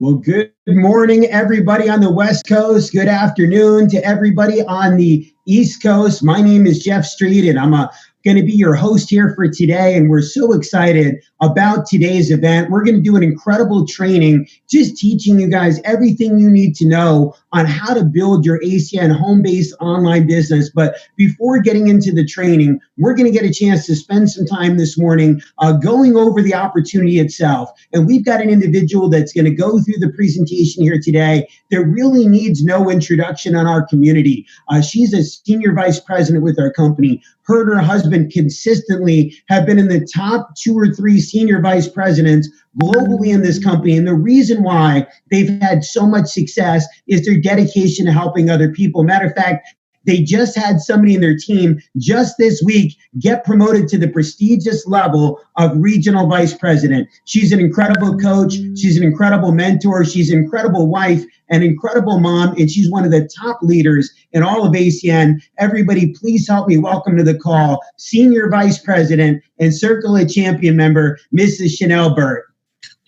Well, good morning, everybody on the West Coast. Good afternoon to everybody on the East Coast. My name is Jeff Street, and I'm going to be your host here for today. And we're so excited about today's event. We're going to do an incredible training, just teaching you guys everything you need to know on how to build your ACN home-based online business. But before getting into the training, we're going to get a chance to spend some time this morning going over the opportunity itself. And we've got an individual that's going to go through the presentation here today that really needs no introduction on our community. She's a senior vice president with our company. Her and her husband consistently have been in the top 2 or 3 senior vice presidents globally in this company. And the reason why they've had so much success is their dedication to helping other people. Matter of fact, they just had somebody in their team just this week get promoted to the prestigious level of regional vice president. She's an incredible coach. She's an incredible mentor. She's an incredible wife, an incredible mom, and she's one of the top leaders in all of ACN. Everybody, please help me welcome to the call, Senior Vice President and Circle of Champion member, Mrs. Chanel Burt.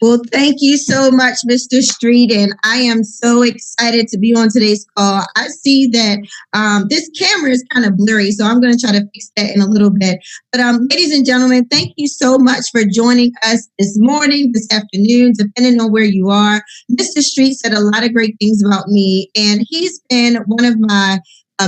Well, thank you so much, Mr. Street, and I am so excited to be on today's call. I see that this camera is kind of blurry, so I'm going to try to fix that in a little bit. But ladies and gentlemen, thank you so much for joining us this morning, this afternoon, depending on where you are. Mr. Street said a lot of great things about me, and he's been one of my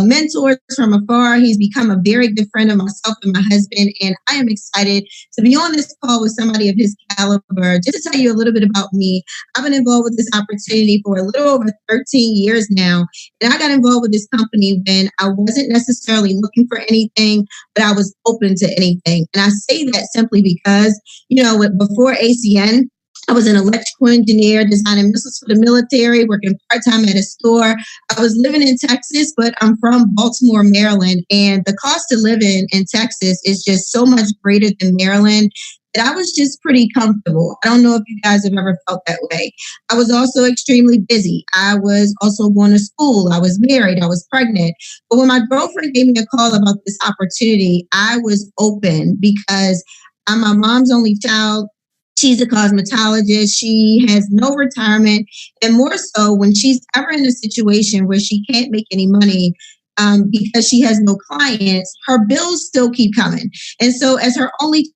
mentors from afar. He's become a very good friend of myself and my husband, and I am excited to be on this call with somebody of his caliber. Just to tell you a little bit about me, I've been involved with this opportunity for a little over 13 years now, and I got involved with this company when I wasn't necessarily looking for anything, but I was open to anything. And I say that simply because, before ACN, I was an electrical engineer, designing missiles for the military, working part-time at a store. I was living in Texas, but I'm from Baltimore, Maryland, and the cost of living in Texas is just so much greater than Maryland that I was just pretty comfortable. I don't know if you guys have ever felt that way. I was also extremely busy. I was also going to school. I was married. I was pregnant. But when my girlfriend gave me a call about this opportunity, I was open because I'm my mom's only child. She's a cosmetologist. She has no retirement. And more so, when she's ever in a situation where she can't make any money because she has no clients, her bills still keep coming. And so as her only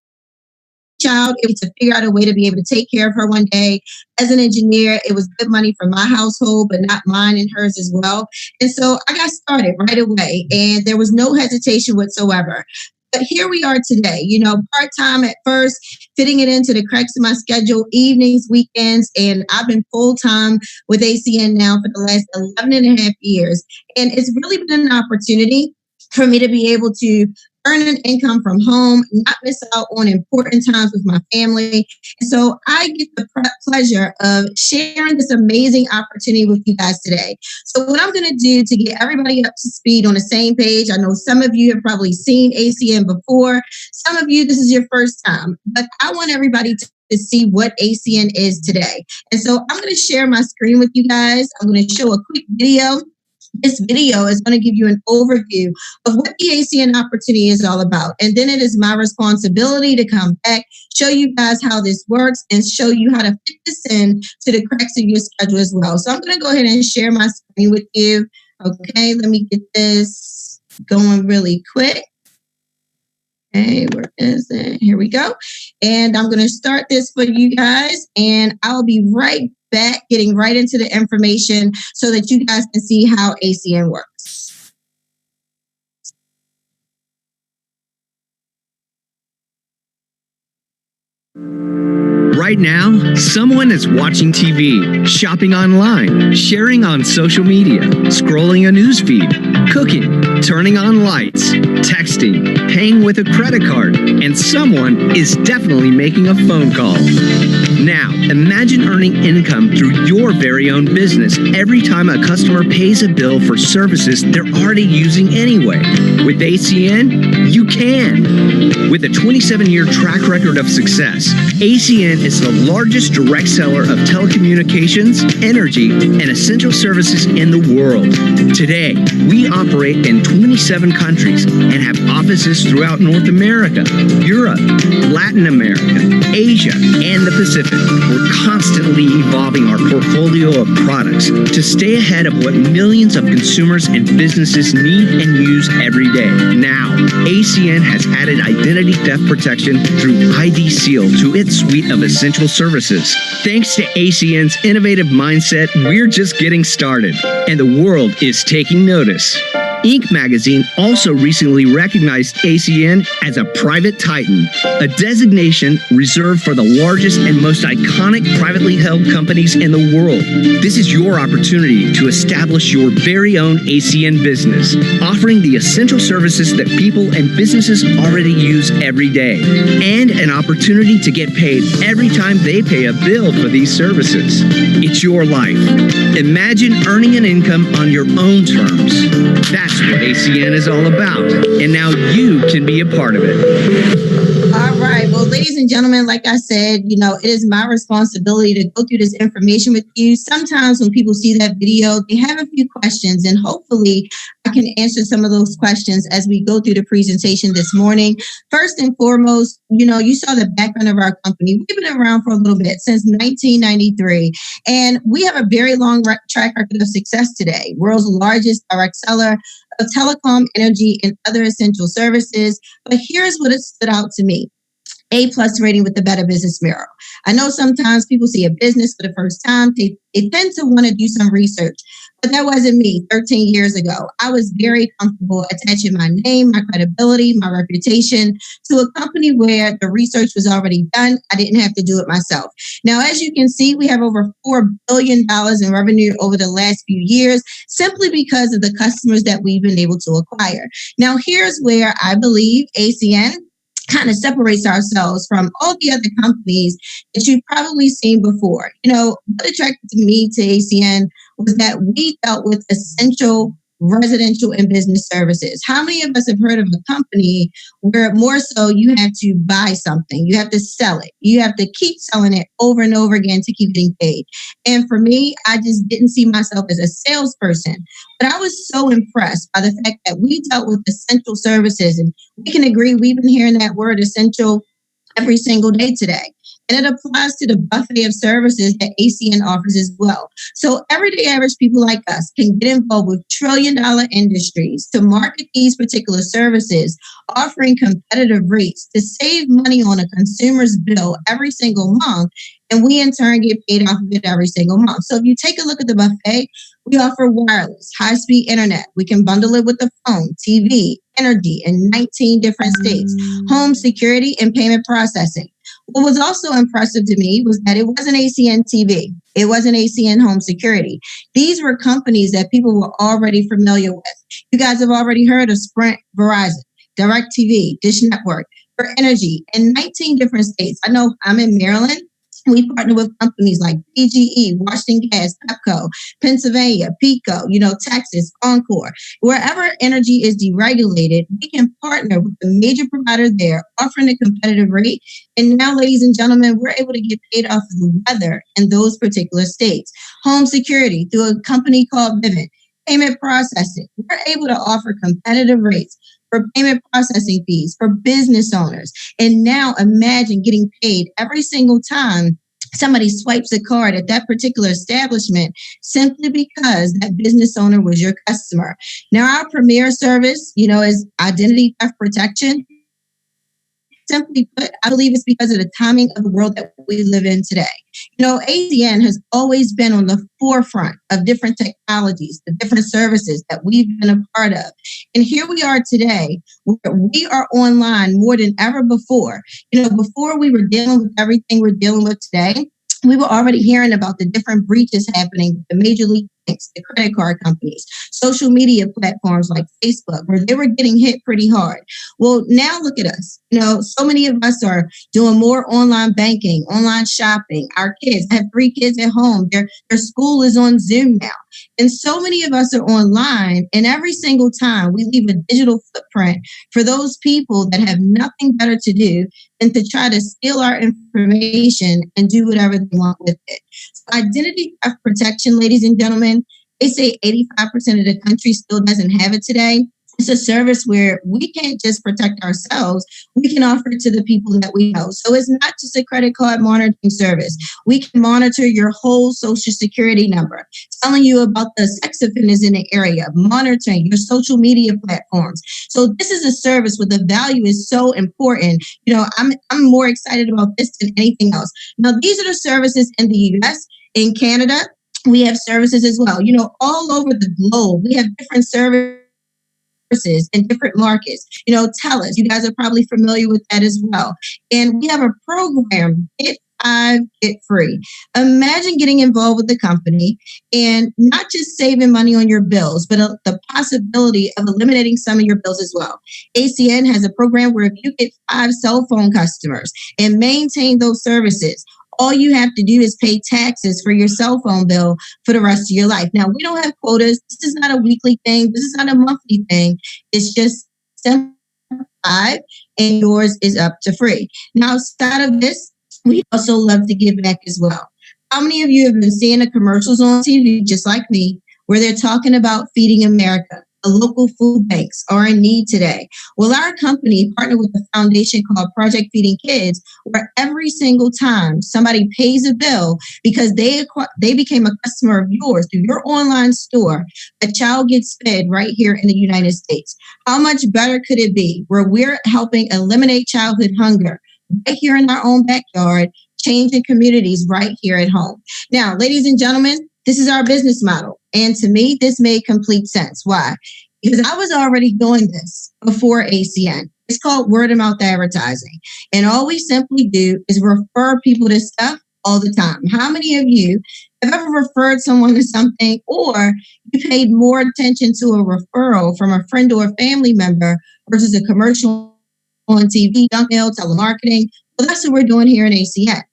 child, it was to figure out a way to be able to take care of her one day. As an engineer, it was good money for my household, but not mine and hers as well. And so I got started right away, and there was no hesitation whatsoever. But here we are today, part-time at first, fitting it into the cracks of my schedule, evenings, weekends, and I've been full-time with ACN now for the last 11 and a half years. And it's really been an opportunity for me to be able to earn an income from home, not miss out on important times with my family. And so I get the pleasure of sharing this amazing opportunity with you guys today. So what I'm going to do to get everybody up to speed on the same page, I know some of you have probably seen ACN before. Some of you, this is your first time, but I want everybody to see what ACN is today. And so I'm going to share my screen with you guys. I'm going to show a quick video. This video is going to give you an overview of what the ACN opportunity is all about. And then it is my responsibility to come back, show you guys how this works, and show you how to fit this in to the cracks of your schedule as well. So I'm going to go ahead and share my screen with you. Okay, let me get this going really quick. Okay, where is it? Here we go. And I'm going to start this for you guys, and I'll be right back, getting right into the information so that you guys can see how ACN works. Right now, someone is watching TV, shopping online, sharing on social media, scrolling a news feed, cooking, turning on lights, texting, paying with a credit card, and someone is definitely making a phone call. Now, imagine earning income through your very own business every time a customer pays a bill for services they're already using anyway. With ACN, you can. With a 27-year track record of success, ACN is the largest direct seller of telecommunications, energy, and essential services in the world. Today, we operate in 27 countries and have offices throughout North America, Europe, Latin America, Asia, and the Pacific. We're constantly evolving our portfolio of products to stay ahead of what millions of consumers and businesses need and use every day. Now, ACN has added identity theft protection through ID Seal to its suite of essential services. Thanks to ACN's innovative mindset, we're just getting started, and the world is taking notice. Inc. magazine also recently recognized ACN as a private titan, a designation reserved for the largest and most iconic privately held companies in the world. This is your opportunity to establish your very own ACN business, offering the essential services that people and businesses already use every day, and an opportunity to get paid every time they pay a bill for these services. It's your life. Imagine earning an income on your own terms. That's what ACN is all about, and now you can be a part of it. All right. Well, ladies and gentlemen, like I said, it is my responsibility to go through this information with you. Sometimes when people see that video, they have a few questions, and hopefully I can answer some of those questions as we go through the presentation this morning. First and foremost, you saw the background of our company. We've been around for a little bit, since 1993, and we have a very long track record of success today. World's largest direct seller of telecom, energy, and other essential services. But here's what it stood out to me. A+ rating with the Better Business Bureau. I know sometimes people see a business for the first time, they tend to want to do some research, but that wasn't me 13 years ago. I was very comfortable attaching my name, my credibility, my reputation to a company where the research was already done. I didn't have to do it myself. Now, as you can see, we have over $4 billion in revenue over the last few years, simply because of the customers that we've been able to acquire. Now, here's where I believe ACN kind of separates ourselves from all the other companies that you've probably seen before. What attracted me to ACN was that we dealt with essential residential and business services. How many of us have heard of a company where more so you have to buy something, you have to sell it, you have to keep selling it over and over again to keep getting paid? And for me, I just didn't see myself as a salesperson, but I was so impressed by the fact that we dealt with essential services, and we can agree we've been hearing that word essential every single day today. And it applies to the buffet of services that ACN offers as well. So everyday average people like us can get involved with trillion-dollar industries to market these particular services, offering competitive rates to save money on a consumer's bill every single month, and we in turn get paid off of it every single month. So if you take a look at the buffet, we offer wireless, high-speed internet. We can bundle it with the phone, TV, energy in 19 different states, home security, and payment processing. What was also impressive to me was that it wasn't ACN TV. It wasn't ACN Home Security. These were companies that people were already familiar with. You guys have already heard of Sprint, Verizon, DirecTV, Dish Network, for energy in 19 different states. I know I'm in Maryland. We partner with companies like PGE, Washington Gas, Pepco, Pennsylvania, PECO, Texas, Encore. Wherever energy is deregulated, we can partner with the major provider there, offering a competitive rate. And now, ladies and gentlemen, we're able to get paid off of the weather in those particular states. Home security through a company called Vivint. Payment processing. We're able to offer competitive rates for payment processing fees for business owners. And now imagine getting paid every single time somebody swipes a card at that particular establishment simply because that business owner was your customer. Now, our premier service, is identity theft protection. Simply put, I believe it's because of the timing of the world that we live in today. ACN has always been on the forefront of different technologies, the different services that we've been a part of. And here we are today, where we are online more than ever before. Before we were dealing with everything we're dealing with today, we were already hearing about the different breaches happening with the Major League banks, the credit card companies, social media platforms like Facebook, where they were getting hit pretty hard. Well, now look at us. So many of us are doing more online banking, online shopping. Our kids, I have 3 kids at home. Their school is on Zoom now. And so many of us are online, and every single time we leave a digital footprint for those people that have nothing better to do than to try to steal our information and do whatever they want with it. So identity theft protection, ladies and gentlemen, they say 85% of the country still doesn't have it today. It's a service where we can't just protect ourselves, we can offer it to the people that we know. So it's not just a credit card monitoring service. We can monitor your whole social security number, telling you about the sex offenders in the area, monitoring your social media platforms. So this is a service where the value is so important. I'm more excited about this than anything else. Now, these are the services in the US, in Canada. We have services as well. All over the globe, we have different services in different markets. TELUS, you guys are probably familiar with that as well. And we have a program, Get 5, Get Free. Imagine getting involved with the company and not just saving money on your bills, but the possibility of eliminating some of your bills as well. ACN has a program where if you get 5 cell phone customers and maintain those services, all you have to do is pay taxes for your cell phone bill for the rest of your life. Now, we don't have quotas. This is not a weekly thing. This is not a monthly thing. It's just 5, and yours is up to free. Now, outside of this, we also love to give back as well. How many of you have been seeing the commercials on TV, just like me, where they're talking about feeding America? The local food banks are in need today. Well, our company partnered with a foundation called Project Feeding Kids, where every single time somebody pays a bill because they became a customer of yours through your online store, a child gets fed right here in the United States. How much better could it be where we're helping eliminate childhood hunger right here in our own backyard, changing communities right here at home? Now, ladies and gentlemen, this is our business model. And to me, this made complete sense. Why? Because I was already doing this before ACN. It's called word of mouth advertising. And all we simply do is refer people to stuff all the time. How many of you have ever referred someone to something, or you paid more attention to a referral from a friend or a family member versus a commercial on TV, junk mail, telemarketing? Well, that's what we're doing here in ACN.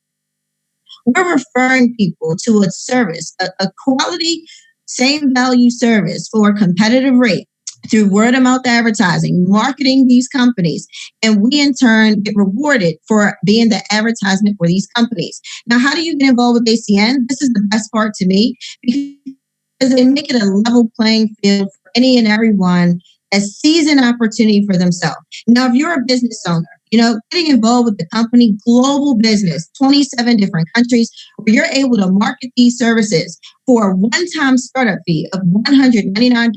We're referring people to a service, a quality, same value service for a competitive rate through word of mouth advertising, marketing these companies, and we in turn get rewarded for being the advertisement for these companies. Now, how do you get involved with ACN? This is the best part to me because they make it a level playing field for any and everyone that sees an opportunity for themselves. Now, if you're a business owner, getting involved with the company, global business, 27 different countries, where you're able to market these services for a one-time startup fee of $199,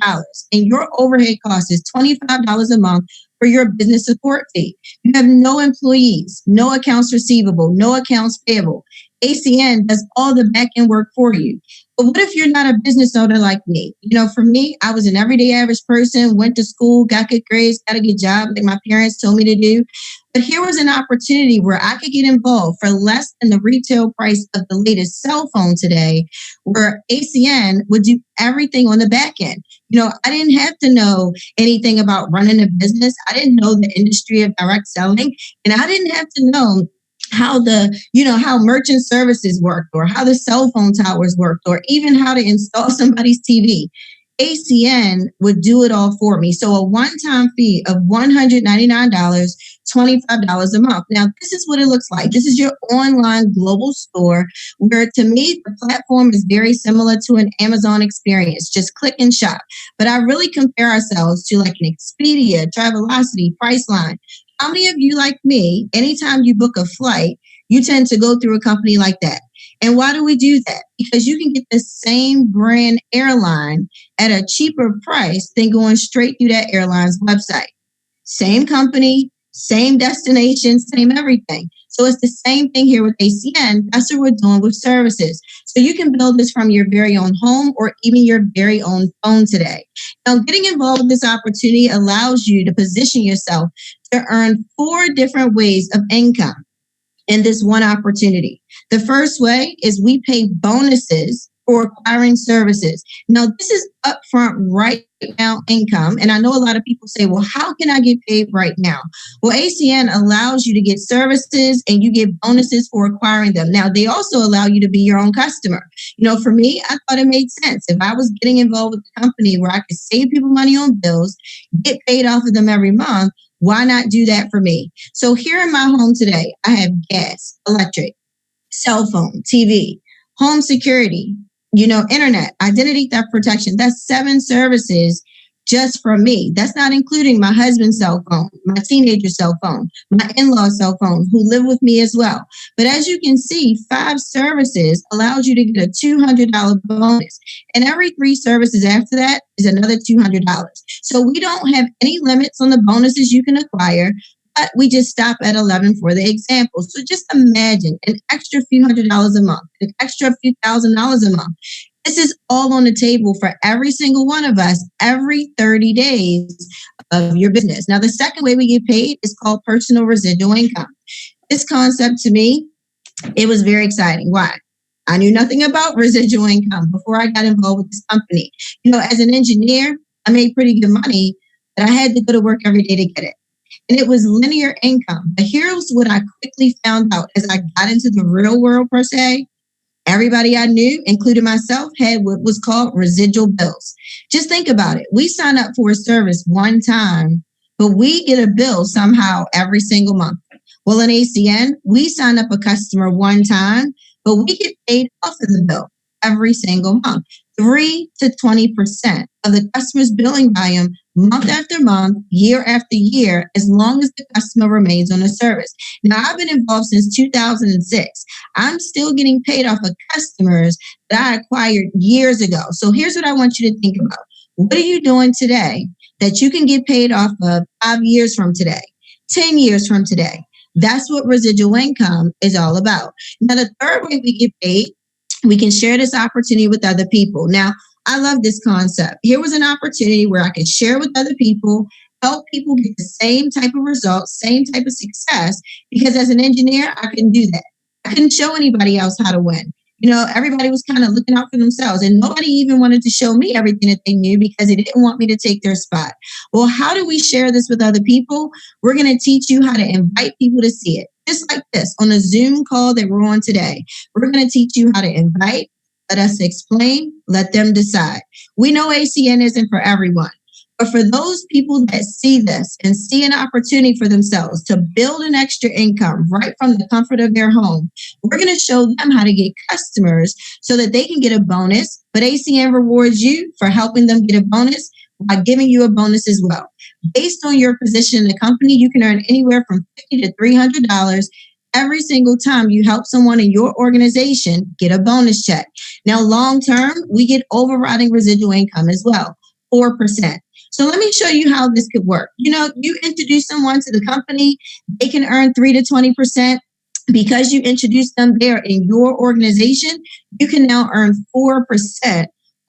and your overhead cost is $25 a month for your business support fee. You have no employees, no accounts receivable, no accounts payable. ACN does all the back-end work for you. But what if you're not a business owner like me? For me, I was an everyday average person, went to school, got good grades, got a good job like my parents told me to do. But here was an opportunity where I could get involved for less than the retail price of the latest cell phone today, where ACN would do everything on the back end. I didn't have to know anything about running a business. I didn't know the industry of direct selling, and I didn't have to know how how merchant services worked, or how the cell phone towers worked, or even how to install somebody's TV. ACN would do it all for me. So a one-time fee of $199, $25 a month. Now, this is what it looks like. This is your online global store where, to me, the platform is very similar to an Amazon experience. Just click and shop. But I really compare ourselves to like an Expedia, Travelocity, Priceline. How many of you, like me, anytime you book a flight, you tend to go through a company like that? And why do we do that? Because you can get the same brand airline at a cheaper price than going straight through that airline's website. Same company, same destination, same everything. So it's the same thing here with ACN. That's what we're doing with services. So you can build this from your very own home or even your very own phone today. Now, getting involved with this opportunity allows you to position yourself to earn 4 different ways of income in this one opportunity. The first way is we pay bonuses for acquiring services. Now, this is upfront right now income. And I know a lot of people say, well, how can I get paid right now? Well, ACN allows you to get services and you get bonuses for acquiring them. Now, they also allow you to be your own customer. For me, I thought it made sense. If I was getting involved with a company where I could save people money on bills, get paid off of them every month, why not do that for me? So here in my home today, I have gas, electric, cell phone, TV, home security, internet, identity theft protection. That's 7 services just from me. That's not including my husband's cell phone, my teenager's cell phone, my in-law's cell phone, who live with me as well. But as you can see, 5 services allows you to get a $200 bonus. And every 3 services after that is another $200. So we don't have any limits on the bonuses you can acquire, but we just stop at 11 for the example. So just imagine an extra few $100s a month, an extra few $1,000s a month. This is all on the table for every single one of us every 30 days of your business. Now, the second way we get paid is called personal residual income. This concept to me, it was very exciting. Why? I knew nothing about residual income before I got involved with this company. As an engineer, I made pretty good money, but I had to go to work every day to get it. And it was linear income. But here's what I quickly found out as I got into the real world per se. Everybody I knew, including myself, had what was called residual bills. Just think about it. We sign up for a service one time, but we get a bill somehow every single month. Well, in ACN, we sign up a customer one time, but we get paid off of the bill every single month. 3 to 20% of the customer's billing volume month after month, year after year, as long as the customer remains on the service. Now, I've been involved since 2006. I'm still getting paid off of customers that I acquired years ago. So here's what I want you to think about. What are you doing today that you can get paid off of 5 years from today, 10 years from today? That's what residual income is all about. Now, the third way we get paid, we can share this opportunity with other people. Now, I love this concept. Here was an opportunity where I could share with other people, help people get the same type of results, same type of success, because as an engineer, I couldn't do that. I couldn't show anybody else how to win. Everybody was kind of looking out for themselves, and nobody even wanted to show me everything that they knew because they didn't want me to take their spot. Well, how do we share this with other people? We're going to teach you how to invite people to see it. Just like this on a Zoom call that we're on today. We're going to teach you how to invite, let us explain, let them decide. We know ACN isn't for everyone, but for those people that see this and see an opportunity for themselves to build an extra income right from the comfort of their home, we're going to show them how to get customers so that they can get a bonus, but ACN rewards you for helping them get a bonus by giving you a bonus as well. Based on your position in the company, you can earn anywhere from $50 to $300 every single time you help someone in your organization get a bonus check. Now, long term, we get overriding residual income as well, 4%. So let me show you how this could work. You introduce someone to the company, they can earn 3 to 20%. Because you introduced them there in your organization, you can now earn 4%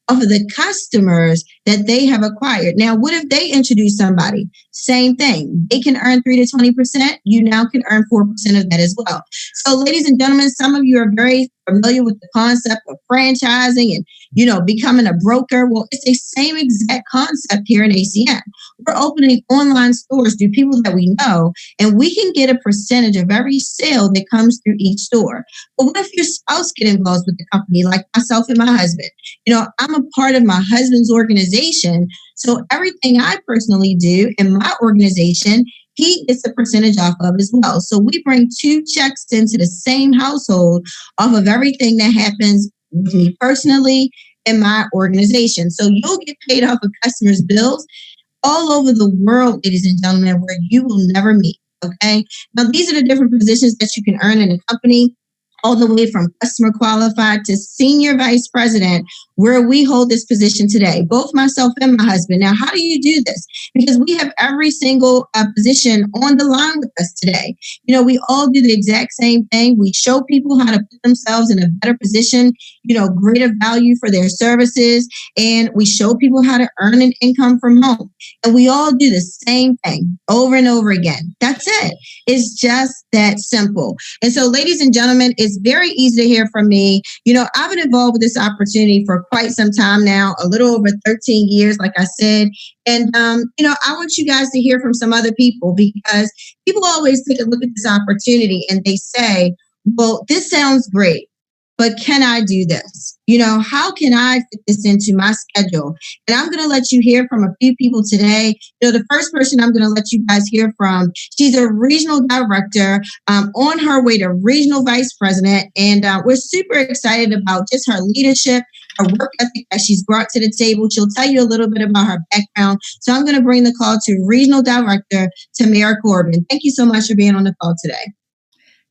of the customers that they have acquired. Now, what if they introduce somebody? Same thing. They can earn 3 to 20%. You now can earn 4% of that as well. So, ladies and gentlemen, some of you are very familiar with the concept of franchising and, becoming a broker. Well, it's the same exact concept here in ACN. We're opening online stores through people that we know, and we can get a percentage of every sale that comes through each store. But what if your spouse get involved with the company, like myself and my husband? I'm a part of my husband's organization. So everything I personally do in my organization, he gets a percentage off of as well. So we bring 2 checks into the same household off of everything that happens with me personally in my organization. So you'll get paid off of customers' bills all over the world, ladies and gentlemen, where you will never meet. Okay. Now, these are the different positions that you can earn in a company, all the way from customer qualified to senior vice president, where we hold this position today, both myself and my husband. Now, how do you do this? Because we have every single position on the line with us today. We all do the exact same thing. We show people how to put themselves in a better position, greater value for their services, and we show people how to earn an income from home. And we all do the same thing over and over again. That's it. It's just that simple. And so, ladies and gentlemen, it's it's very easy to hear from me. I've been involved with this opportunity for quite some time now, a little over 13 years, like I said. And, I want you guys to hear from some other people, because people always take a look at this opportunity and they say, well, this sounds great, but can I do this? How can I fit this into my schedule? And I'm going to let you hear from a few people today. The first person I'm going to let you guys hear from, she's a regional director on her way to regional vice president. And we're super excited about just her leadership, her work ethic that she's brought to the table. She'll tell you a little bit about her background. So I'm going to bring the call to regional director Tamara Corbin. Thank you so much for being on the call today.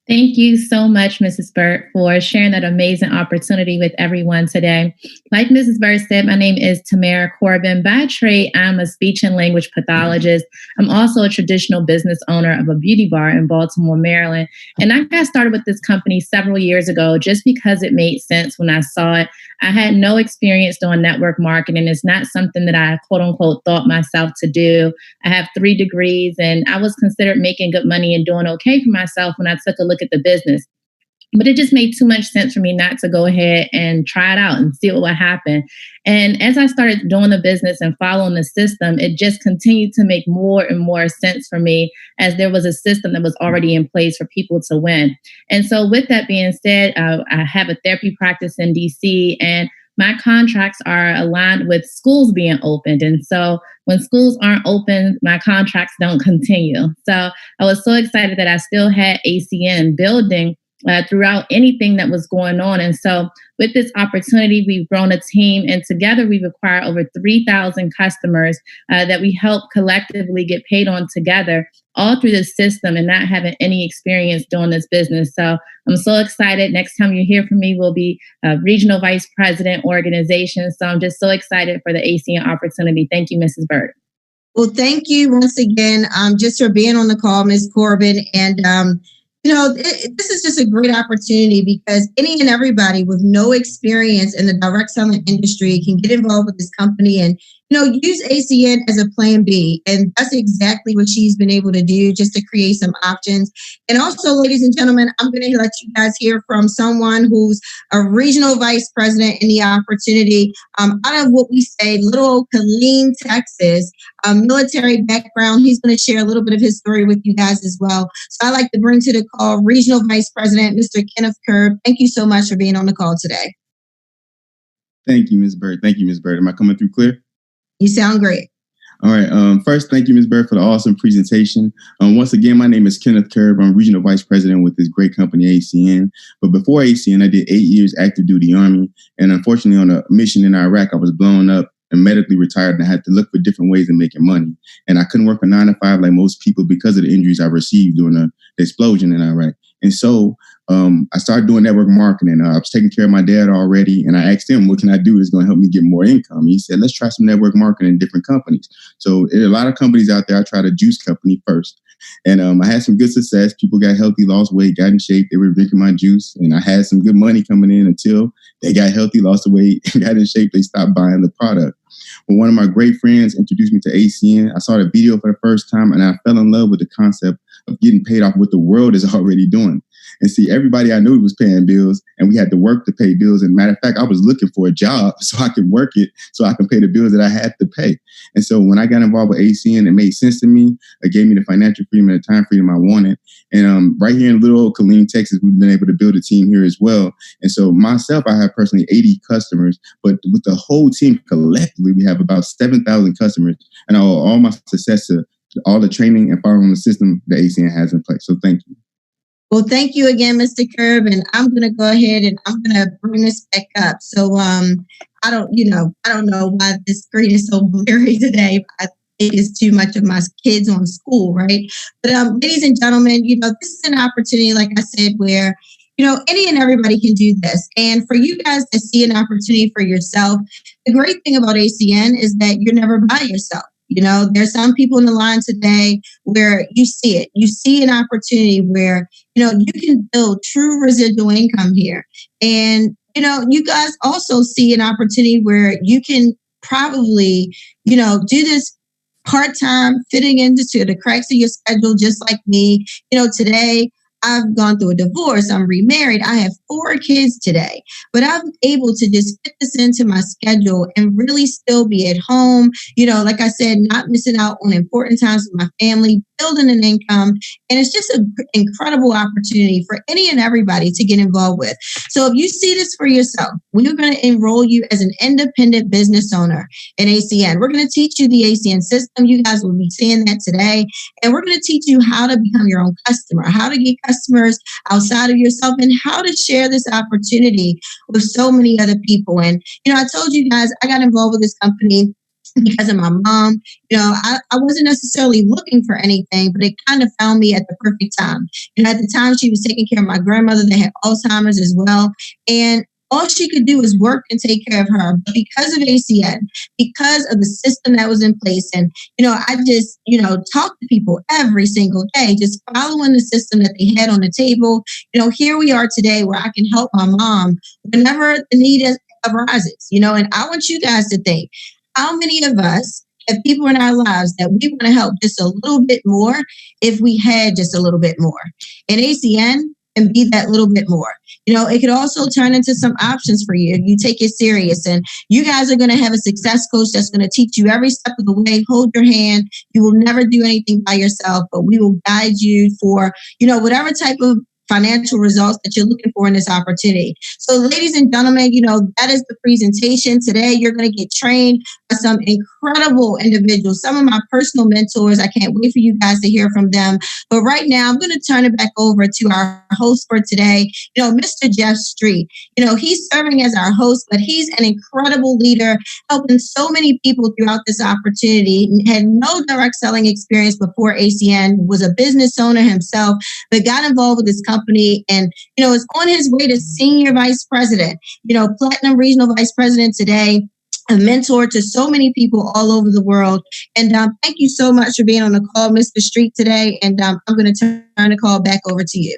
Thank you so much, Mrs. Burt, for sharing that amazing opportunity with everyone today. Like Mrs. Burt said, my name is Tamara Corbin. By trade, I'm a speech and language pathologist. I'm also a traditional business owner of a beauty bar in Baltimore, Maryland. And I got started with this company several years ago just because it made sense when I saw it. I had no experience doing network marketing. It's not something that I, quote unquote, thought myself to do. I have 3 degrees and I was considered making good money and doing okay for myself when I took a look at the business. But it just made too much sense for me not to go ahead and try it out and see what would happen. And as I started doing the business and following the system, it just continued to make more and more sense for me, as there was a system that was already in place for people to win. And so with that being said, I have a therapy practice in DC, and my contracts are aligned with schools being opened. And so when schools aren't open, my contracts don't continue. So I was so excited that I still had ACN building throughout anything that was going on. And so with this opportunity, we've grown a team, and together we've acquired over 3,000 customers that we help collectively get paid on together, all through the system and not having any experience doing this business. So I'm so excited. Next time you hear from me, we'll be regional vice president organization. So I'm just so excited for the ACN opportunity. Thank you, Mrs. Burt. Well, thank you once again just for being on the call, Ms. Corbin. And this is just a great opportunity, because any and everybody with no experience in the direct selling industry can get involved with this company and, use ACN as a plan B. And that's exactly what she's been able to do, just to create some options. And also, ladies and gentlemen, I'm going to let you guys hear from someone who's a regional vice president in the opportunity out of what we say, little old Killeen, Texas, military background. He's going to share a little bit of his story with you guys as well. So I'd like to bring to the call regional vice president, Mr. Kenneth Kerb. Thank you so much for being on the call today. Thank you, Ms. Bird. Thank you, Ms. Bird. Am I coming through clear? You sound great. All right. First, thank you, Ms. Bird, for the awesome presentation. Once again, my name is Kenneth Kerb. I'm regional vice president with this great company, ACN. But before ACN, I did 8 years active duty Army. And unfortunately, on a mission in Iraq, I was blown up and medically retired, and I had to look for different ways of making money. And I couldn't work a 9 to 5 like most people because of the injuries I received during the explosion in Iraq. And so I started doing network marketing. I was taking care of my dad already, and I asked him, what can I do that's going to help me get more income? He said, let's try some network marketing in different companies. So a lot of companies out there, I tried a juice company first. And I had some good success. People got healthy, lost weight, got in shape. They were drinking my juice, and I had some good money coming in until they got healthy, lost the weight, got in shape. They stopped buying the product. When one of my great friends introduced me to ACN, I saw the video for the first time, and I fell in love with the concept of getting paid off what the world is already doing. And see, everybody I knew was paying bills, and we had to work to pay bills. And matter of fact, I was looking for a job so I could work it so I could pay the bills that I had to pay. And so when I got involved with ACN, it made sense to me. It gave me the financial freedom and the time freedom I wanted. And right here in little old Killeen, Texas, we've been able to build a team here as well. And so myself, I have personally 80 customers, but with the whole team collectively, we have about 7,000 customers. And I owe all my success to all the training and following the system that ACN has in place. So thank you. Well, thank you again, Mr. Kerb. And I'm going to go ahead and I'm going to bring this back up. So I don't know why this screen is so blurry today. I think it's too much of my kids on school, right? But ladies and gentlemen, this is an opportunity, like I said, where any and everybody can do this. And for you guys to see an opportunity for yourself, the great thing about ACN is that you're never by yourself. There's some people in the line today where you see it. You see an opportunity where, you can build true residual income here. And, you guys also see an opportunity where you can probably, do this part-time, fitting into the cracks of your schedule, just like me. Today, I've gone through a divorce. I'm remarried. I have 4 kids today, but I'm able to just fit this into my schedule and really still be at home. Like I said, not missing out on important times with my family, building an income. And it's just an incredible opportunity for any and everybody to get involved with. So if you see this for yourself, we're going to enroll you as an independent business owner in ACN. We're going to teach you the ACN system. You guys will be seeing that today. And we're going to teach you how to become your own customer, how to get customers outside of yourself, and how to share this opportunity with so many other people. And, I told you guys, I got involved with this company because of my mom. I wasn't necessarily looking for anything, but it kind of found me at the perfect time. At the time, she was taking care of my grandmother that had Alzheimer's as well. And all she could do was work and take care of her. But because of ACN, because of the system that was in place, and, I just, talked to people every single day, just following the system that they had on the table. Here we are today where I can help my mom whenever the need arises, and I want you guys to think, how many of us have people in our lives that we want to help just a little bit more if we had just a little bit more? And ACN can be that little bit more. It could also turn into some options for you if you take it serious. And you guys are going to have a success coach that's going to teach you every step of the way, hold your hand. You will never do anything by yourself, but we will guide you for, whatever type of financial results that you're looking for in this opportunity. So ladies and gentlemen, that is the presentation. Today, you're going to get trained by some incredible individuals, some of my personal mentors. I can't wait for you guys to hear from them. But right now, I'm going to turn it back over to our host for today, Mr. Jeff Street. He's serving as our host, but he's an incredible leader, helping so many people throughout this opportunity. Had no direct selling experience before ACN, was a business owner himself, but got involved with this company and, is on his way to senior vice president, platinum regional vice president today, a mentor to so many people all over the world. And thank you so much for being on the call, Mr. Street, today. And I'm going to turn the call back over to you.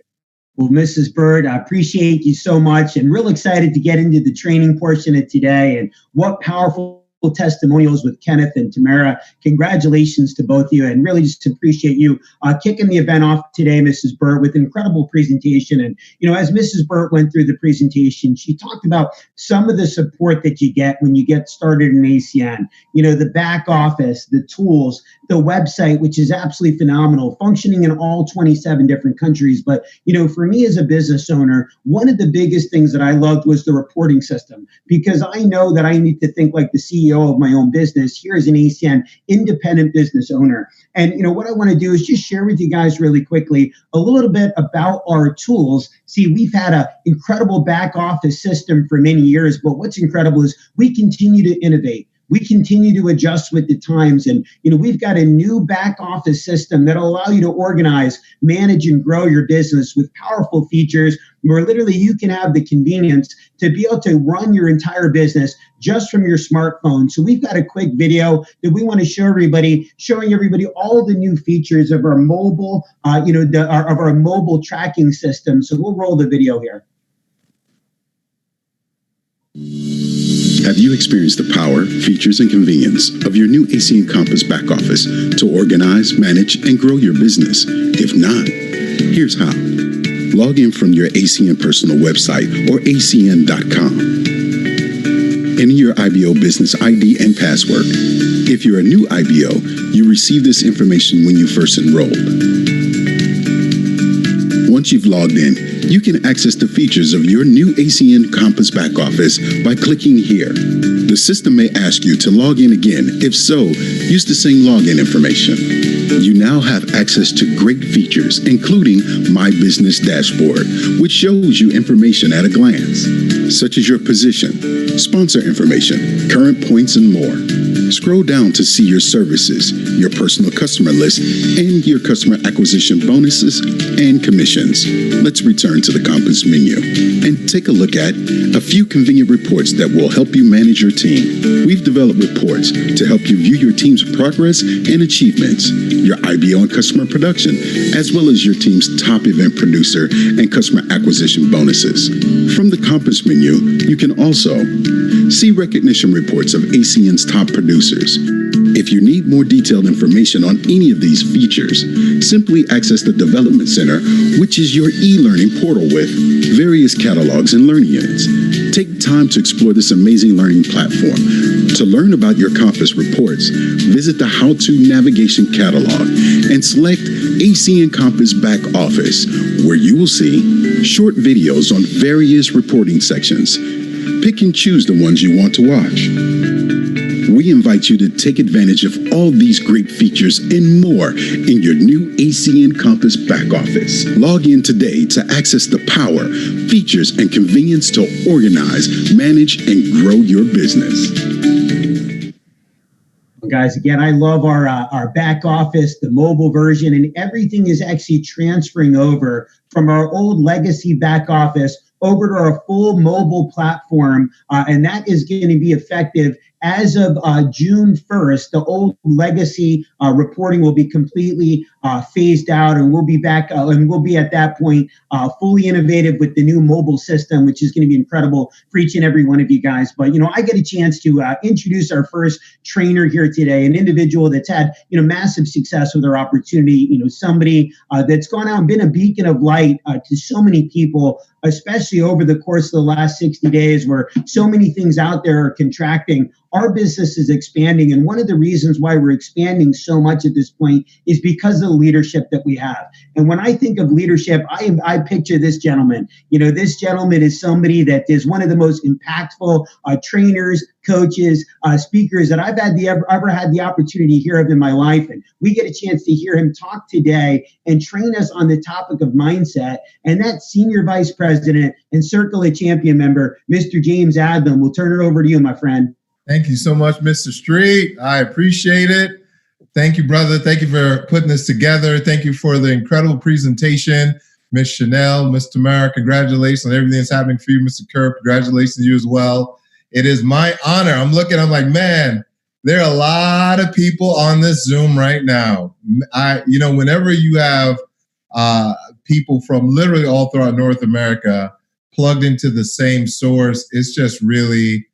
Well, Mrs. Bird, I appreciate you so much and real excited to get into the training portion of today. And what powerful testimonials with Kenneth and Tamara. Congratulations to both of you, and really just appreciate you kicking the event off today, Mrs. Burt, with an incredible presentation. And, as Mrs. Burt went through the presentation, she talked about some of the support that you get when you get started in ACN, the back office, the tools, the website, which is absolutely phenomenal, functioning in all 27 different countries. But, for me as a business owner, one of the biggest things that I loved was the reporting system, because I know that I need to think like the CEO of my own business. Here as an ACN independent business owner. And what I want to do is just share with you guys really quickly a little bit about our tools. See, we've had an incredible back office system for many years, but what's incredible is we continue to innovate. We continue to adjust with the times. And, we've got a new back office system that'll allow you to organize, manage, and grow your business with powerful features where literally you can have the convenience to be able to run your entire business just from your smartphone. So we've got a quick video that we want to show everybody, showing everybody all the new features of our mobile, of our mobile tracking system. So we'll roll the video here. Have you experienced the power, features, and convenience of your new ACN Compass back office to organize, manage, and grow your business? If not, here's how. Log in from your ACN personal website or acn.com. Enter your IBO business ID and password. If you're a new IBO, you receive this information when you first enrolled. Once you've logged in, you can access the features of your new ACN Compass back office by clicking here. The system may ask you to log in again. If so, use the same login information. You now have access to great features, including My Business Dashboard, which shows you information at a glance, such as your position, sponsor information, current points, and more. Scroll down to see your services, your personal customer list, and your customer acquisition bonuses and commissions. Let's return to the Compass menu and take a look at a few convenient reports that will help you manage your team. We've developed reports to help you view your team's progress and achievements, your IBO and customer production, as well as your team's top event producer and customer acquisition bonuses. From the Compass menu, you can also see recognition reports of ACN's top producers, If you need more detailed information on any of these features, simply access the Development Center, which is your e-learning portal with various catalogs and learning units. Take time to explore this amazing learning platform. To learn about your Compass reports, visit the How-To Navigation catalog and select ACN Compass Back Office, where you will see short videos on various reporting sections. Pick and choose the ones you want to watch. We invite you to take advantage of all these great features and more in your new ACN Compass Back Office. Log in today to access the power, features, and convenience to organize, manage, and grow your business. Guys, again, I love our back office, the mobile version, and everything is actually transferring over from our old legacy back office over to our full mobile platform, and that is going to be effective as of June 1st. The old legacy reporting will be completely phased out, and we'll be back, and we'll be at that point fully innovative with the new mobile system, which is going to be incredible for each and every one of you guys. But, I get a chance to introduce our first trainer here today, an individual that's had, massive success with our opportunity, somebody that's gone out and been a beacon of light to so many people, especially over the course of the last 60 days where so many things out there are contracting. Our business is expanding, and one of the reasons why we're expanding so much at this point is because of the leadership that we have. And when I think of leadership, I picture this gentleman. This gentleman is somebody that is one of the most impactful trainers, coaches, speakers that I've ever had the opportunity to hear of in my life. And we get a chance to hear him talk today and train us on the topic of mindset. And that Senior Vice President and Circle of Champion member, Mr. James Adlam. We'll turn it over to you, my friend. Thank you so much, Mr. Street. I appreciate it. Thank you, brother. Thank you for putting this together. Thank you for the incredible presentation. Miss Chanel, Miss Tamara, congratulations on everything that's happening for you. Mr. Kerr, congratulations to you as well. It is my honor. I'm like, man, there are a lot of people on this Zoom right now. Whenever you have people from literally all throughout North America plugged into the same source, it's just really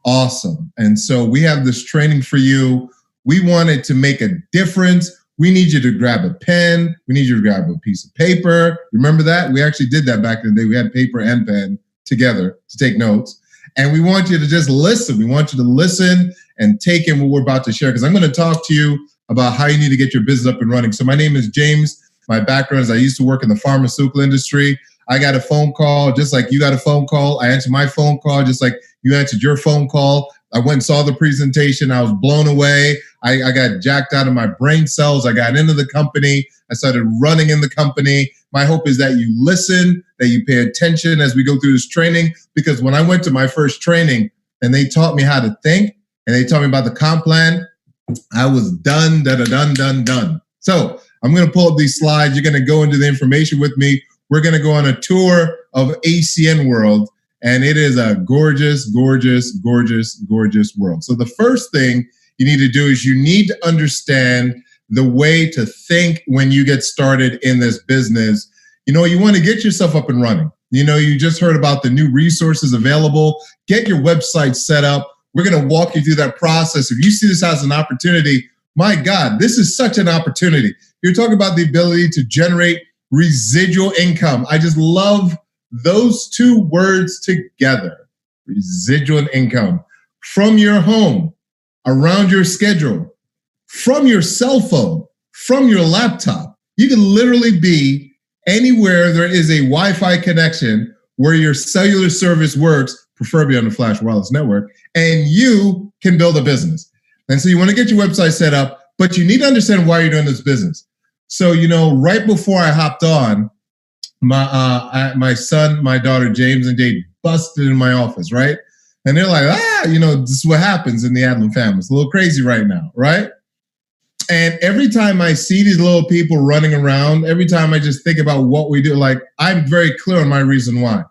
awesome. And so we have this training for you. We wanted to make a difference. We need you to grab a pen. We need you to grab a piece of paper. Remember that? We actually did that back in the day. We had paper and pen together to take notes. And we want you to just listen. We want you to listen and take in what we're about to share, because I'm going to talk to you about how you need to get your business up and running. So my name is James. My background is I used to work in the pharmaceutical industry. I got a phone call just like you got a phone call. I answered my phone call just like you answered your phone call. I went and saw the presentation. I was blown away. I got jacked out of my brain cells. I got into the company. I started running in the company. My hope is that you listen, that you pay attention as we go through this training, because when I went to my first training and they taught me how to think and they taught me about the comp plan, I was done. So I'm going to pull up these slides. You're going to go into the information with me. We're going to go on a tour of ACN World, and it is a gorgeous, gorgeous, gorgeous, gorgeous world. So the first thing you need to do is you need to understand the way to think when you get started in this business. You want to get yourself up and running. You just heard about the new resources available. Get your website set up. We're going to walk you through that process. If you see this as an opportunity, my God, this is such an opportunity. You're talking about the ability to generate residual income. I just love those two words together. Residual income from your home, around your schedule, from your cell phone, from your laptop. You can literally be anywhere there is a Wi-Fi connection where your cellular service works, preferably on the Flash Wireless Network, and you can build a business. And so you want to get your website set up, but you need to understand why you're doing this business. So, right before I hopped on, my son, my daughter, James and Jade busted in my office, right? And they're like, this is what happens in the Adlam family. It's a little crazy right now, right? And every time I see these little people running around, every time I just think about what we do, I'm very clear on my reason why.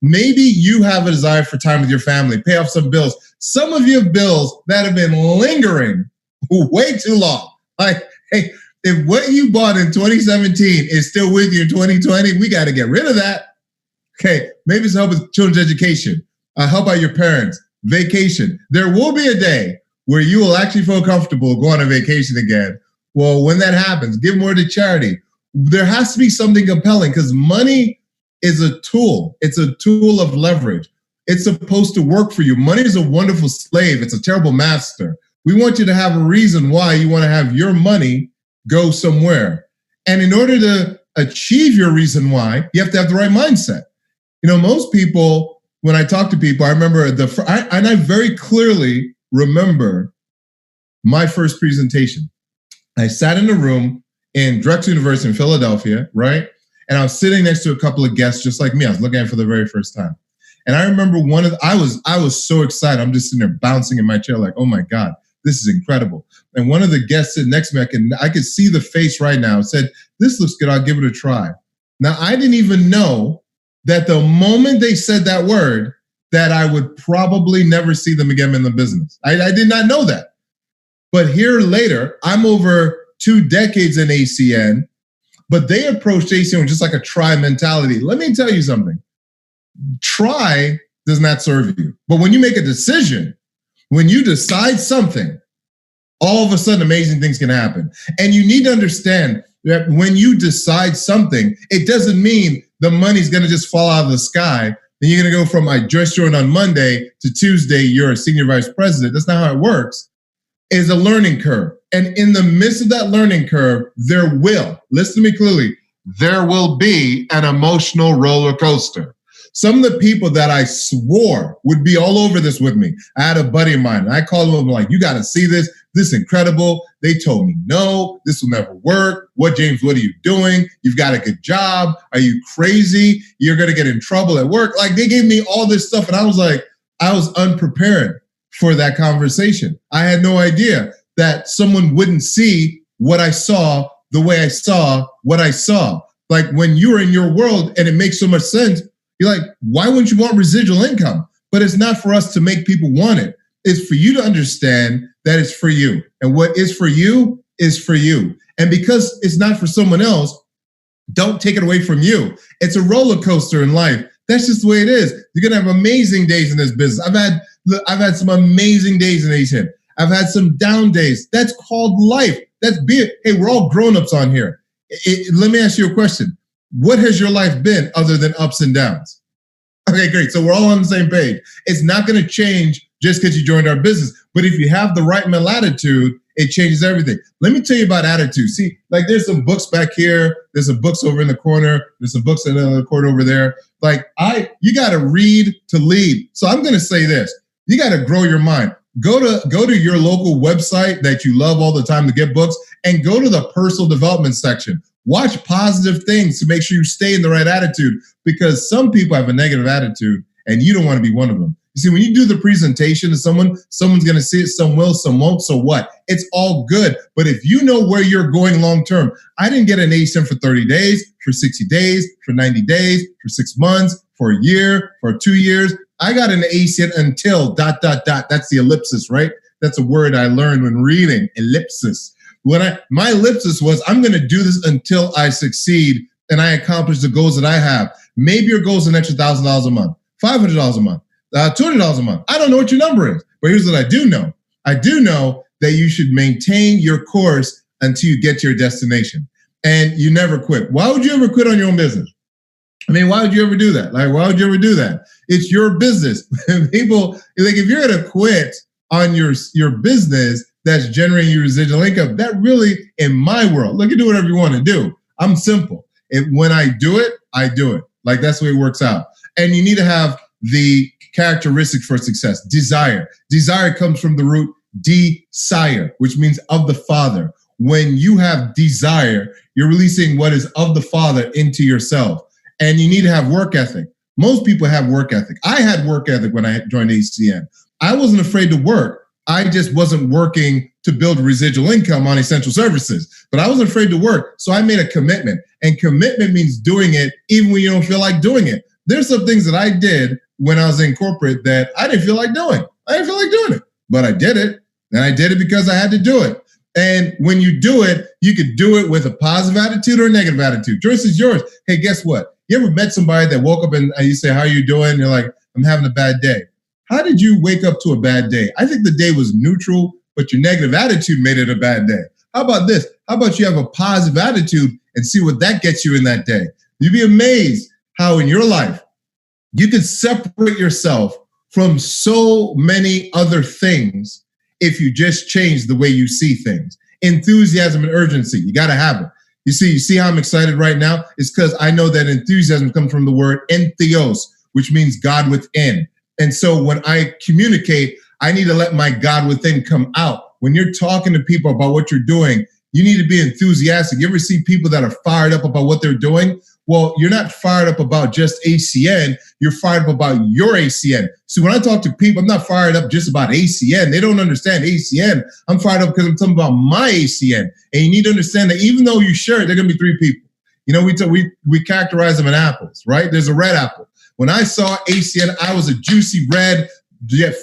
Maybe you have a desire for time with your family, pay off some bills. Some of you have bills that have been lingering way too long. Hey, if what you bought in 2017 is still with you in 2020, we got to get rid of that. Okay, maybe it's help with children's education, help out your parents, vacation. There will be a day where you will actually feel comfortable going on vacation again. Well, when that happens, give more to charity. There has to be something compelling because money is a tool. It's a tool of leverage. It's supposed to work for you. Money is a wonderful slave. It's a terrible master. We want you to have a reason why you want to have your money go somewhere. And in order to achieve your reason why, you have to have the right mindset. Most people, when I talk to people, I remember I very clearly remember my first presentation. I sat in a room in Drexel University in Philadelphia, right? And I was sitting next to a couple of guests just like me. I was looking at it for the very first time. And I remember I was so excited. I'm just sitting there bouncing in my chair like, oh my God, this is incredible. And one of the guests sitting next to me, I could see the face right now, said, this looks good, I'll give it a try. Now, I didn't even know that the moment they said that word, that I would probably never see them again in the business. I did not know that. But here later, I'm over 2 decades in ACN, but they approached ACN with just like a try mentality. Let me tell you something. Try does not serve you. But when you make a decision, when you decide something, all of a sudden amazing things can happen. And you need to understand that when you decide something, it doesn't mean the money's going to just fall out of the sky. Then you're going to go from I just joined on Monday to Tuesday, you're a senior vice president. That's not how it works. It's a learning curve. And in the midst of that learning curve, there will, listen to me clearly, there will be an emotional roller coaster. Some of the people that I swore would be all over this with me. I had a buddy of mine, and I called him like, you got to see this. This is incredible. They told me, no, this will never work. James, what are you doing? You've got a good job. Are you crazy? You're going to get in trouble at work. Like they gave me all this stuff. And I was like, I was unprepared for that conversation. I had no idea that someone wouldn't see what I saw the way I saw what I saw. Like when you're in your world and it makes so much sense, you're like, why wouldn't you want residual income? But it's not for us to make people want it. It's for you to understand that it's for you. And what is for you is for you. And because it's not for someone else, don't take it away from you. It's a roller coaster in life. That's just the way it is. You're going to have amazing days in this business. I've had some amazing days in ACN. I've had some down days. That's called life. Hey, we're all grown-ups on here. Let me ask you a question. What has your life been other than ups and downs? Okay, great. So we're all on the same page. It's not going to change just because you joined our business. But if you have the right mental attitude, it changes everything. Let me tell you about attitude. See, like there's some books back here. There's some books over in the corner. There's some books in the corner over there. Like you got to read to lead. So I'm going to say this. You got to grow your mind. Go to your local website that you love all the time to get books and go to the personal development section. Watch positive things to make sure you stay in the right attitude because some people have a negative attitude and you don't want to be one of them. You see, when you do the presentation to someone's going to see it, some will, some won't. So what? It's all good. But if you know where you're going long term, I didn't get an ASIN for 30 days, for 60 days, for 90 days, for 6 months, for a year, for 2 years. I got an ASIN until ... That's the ellipsis, right? That's a word I learned when reading, ellipsis. My ellipsis was, I'm going to do this until I succeed and I accomplish the goals that I have. Maybe your goal is an extra $1,000 a month, $500 a month, $200 a month. I don't know what your number is, but here's what I do know. I do know that you should maintain your course until you get to your destination and you never quit. Why would you ever quit on your own business? I mean, why would you ever do that? Like, why would you ever do that? It's your business. People, like, if you're going to quit on your business that's generating your residual income, that really, in my world, look, you do whatever you want to do. I'm simple. When I do it, I do it. Like, that's the way it works out. And you need to have the characteristics for success. Desire. Desire comes from the root desire, which means of the Father. When you have desire, you're releasing what is of the Father into yourself. And you need to have work ethic. Most people have work ethic. I had work ethic when I joined ACN. I wasn't afraid to work. I just wasn't working to build residual income on essential services, but I wasn't afraid to work. So I made a commitment, and commitment means doing it even when you don't feel like doing it. There's some things that I did when I was in corporate that I didn't feel like doing. I didn't feel like doing it, but I did it, and I did it because I had to do it. And when you do it, you could do it with a positive attitude or a negative attitude. Choice is yours. Hey, guess what? You ever met somebody that woke up and you say, how are you doing? And you're like, I'm having a bad day. How did you wake up to a bad day? I think the day was neutral, but your negative attitude made it a bad day. How about this? How about you have a positive attitude and see what that gets you in that day? You'd be amazed how in your life you can separate yourself from so many other things if you just change the way you see things. Enthusiasm and urgency, you got to have it. You see how I'm excited right now? It's because I know that enthusiasm comes from the word entheos, which means God within. And so when I communicate, I need to let my God within come out. When you're talking to people about what you're doing, you need to be enthusiastic. You ever see people that are fired up about what they're doing? Well, you're not fired up about just ACN. You're fired up about your ACN. So when I talk to people, I'm not fired up just about ACN. They don't understand ACN. I'm fired up because I'm talking about my ACN. And you need to understand that even though you share it, there are going to be three people. You know, we characterize them in apples, right? There's a red apple. When I saw ACN, I was a juicy red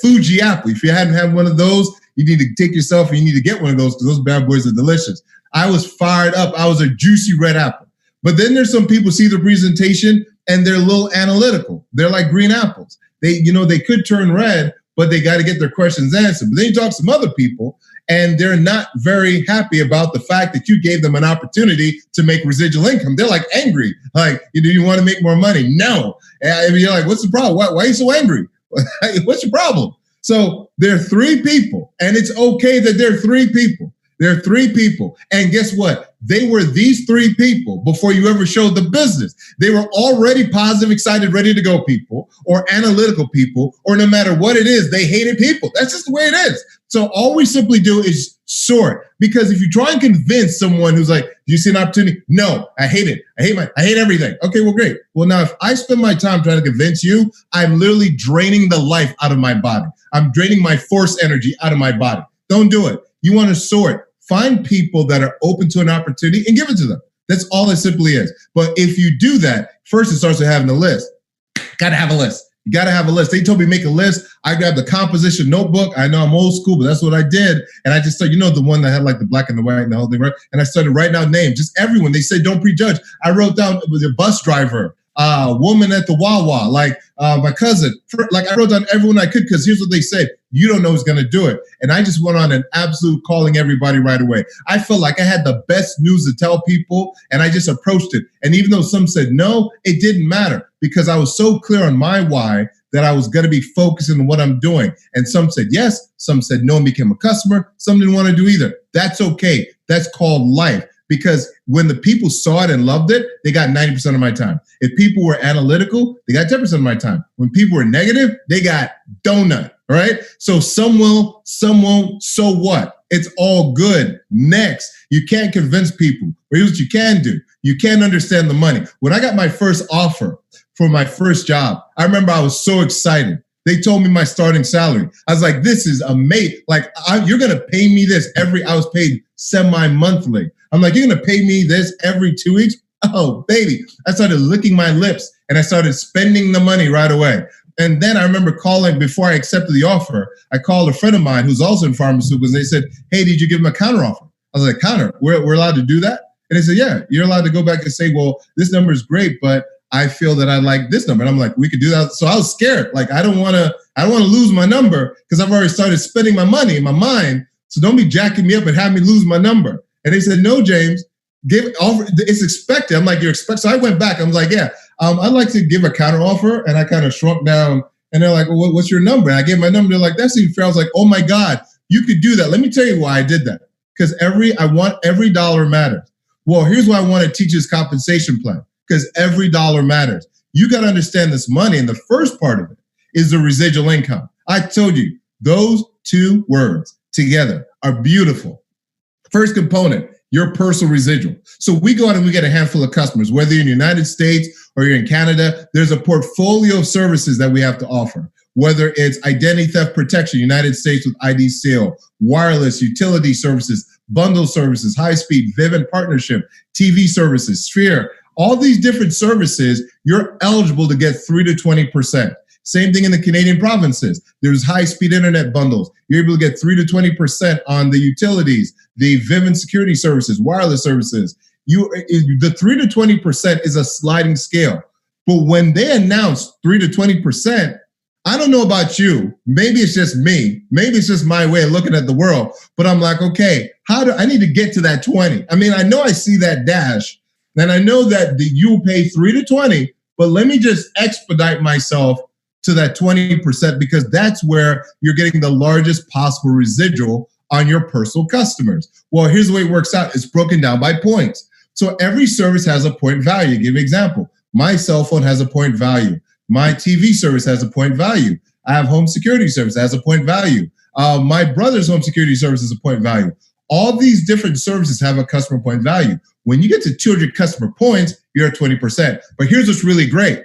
Fuji apple. If you hadn't had one of those, you need to take yourself and you need to get one of those because those bad boys are delicious. I was fired up. I was a juicy red apple. But then there's some people see the presentation and they're a little analytical. They're like green apples. They could turn red, but they got to get their questions answered. But then you talk to some other people and they're not very happy about the fact that you gave them an opportunity to make residual income. They're like angry. Like, do you want to make more money? No. And you're like, what's the problem? Why are you so angry? What's your problem? So there are three people, and it's okay that there are three people. There are three people. And guess what? They were these three people before you ever showed the business. They were already positive, excited, ready to go people, or analytical people, or no matter what it is, they hated people. That's just the way it is. So all we simply do is sort. Because if you try and convince someone who's like, do you see an opportunity? No, I hate it. I hate everything. Okay, well, great. Well, now if I spend my time trying to convince you, I'm literally draining the life out of my body. I'm draining my force energy out of my body. Don't do it. You want to sort. Find people that are open to an opportunity and give it to them. That's all it simply is. But if you do that, first it starts with having a list. Got to have a list. You got to have a list. They told me make a list. I grabbed the composition notebook. I know I'm old school, but that's what I did. And I just started, the one that had like the black and the white and the whole thing, right? And I started writing out names, just everyone. They said, don't prejudge. I wrote down the bus driver, woman at the Wawa, like my cousin. I wrote down everyone I could because here's what they said. You don't know who's going to do it. And I just went on an absolute calling everybody right away. I felt like I had the best news to tell people, and I just approached it. And even though some said no, it didn't matter because I was so clear on my why that I was going to be focusing on what I'm doing. And some said yes, some said no and became a customer. Some didn't want to do either. That's okay. That's called life. Because when the people saw it and loved it, they got 90% of my time. If people were analytical, they got 10% of my time. When people were negative, they got donut, right? So some will, some won't, so what? It's all good. Next, you can't convince people. Or here's what you can do. You can't understand the money. When I got my first offer for my first job, I remember I was so excited. They told me my starting salary. I was like, this is amazing. Like, you're going to pay me this I was paid semi-monthly. I'm like, you're going to pay me this every 2 weeks? Oh, baby. I started licking my lips and I started spending the money right away. And then I remember calling, before I accepted the offer, I called a friend of mine who's also in pharmaceuticals. They said, hey, did you give him a counter offer? I was like, counter? We're allowed to do that? And they said, yeah, you're allowed to go back and say, well, this number is great, but I feel that I like this number. And I'm like, we could do that. So I was scared. Like, I don't want to lose my number because I've already started spending my money in my mind. So don't be jacking me up and have me lose my number. And they said, no, James, it's expected. I'm like, you're expected. So I went back. I was like, yeah, I'd like to give a counter offer. And I kind of shrunk down and they're like, well, what's your number? And I gave my number. They're like, that's even fair. I was like, oh my God, you could do that. Let me tell you why I did that. Because every dollar matters. Well, here's why I want to teach this compensation plan. Because every dollar matters. You got to understand this money. And the first part of it is the residual income. I told you, those two words together are beautiful. First component, your personal residual. So we go out and we get a handful of customers, whether you're in the United States or you're in Canada, there's a portfolio of services that we have to offer. Whether it's identity theft protection, United States with ID Seal, wireless, utility services, bundle services, high-speed, Vivint partnership, TV services, Sphere, all these different services, you're eligible to get 3 to 20%. Same thing in the Canadian provinces. There's high-speed internet bundles. You're able to get 3 to 20% on the utilities, the Vivint security services, wireless services. The 3 to 20% is a sliding scale. But when they announced 3 to 20%, I don't know about you. Maybe it's just me. Maybe it's just my way of looking at the world. But I'm like, okay, how do I need to get to that 20? I mean, I know I see that dash, and I know that you pay 3 to 20, but let me just expedite myself to that 20% because that's where you're getting the largest possible residual on your personal customers. Well, here's the way it works out. It's broken down by points. So every service has a point value. I'll give you an example. My cell phone has a point value. My TV service has a point value. I have home security service that has a point value. My brother's home security service is a point value. All these different services have a customer point value. When you get to 200 customer points, you're at 20%. But here's what's really great.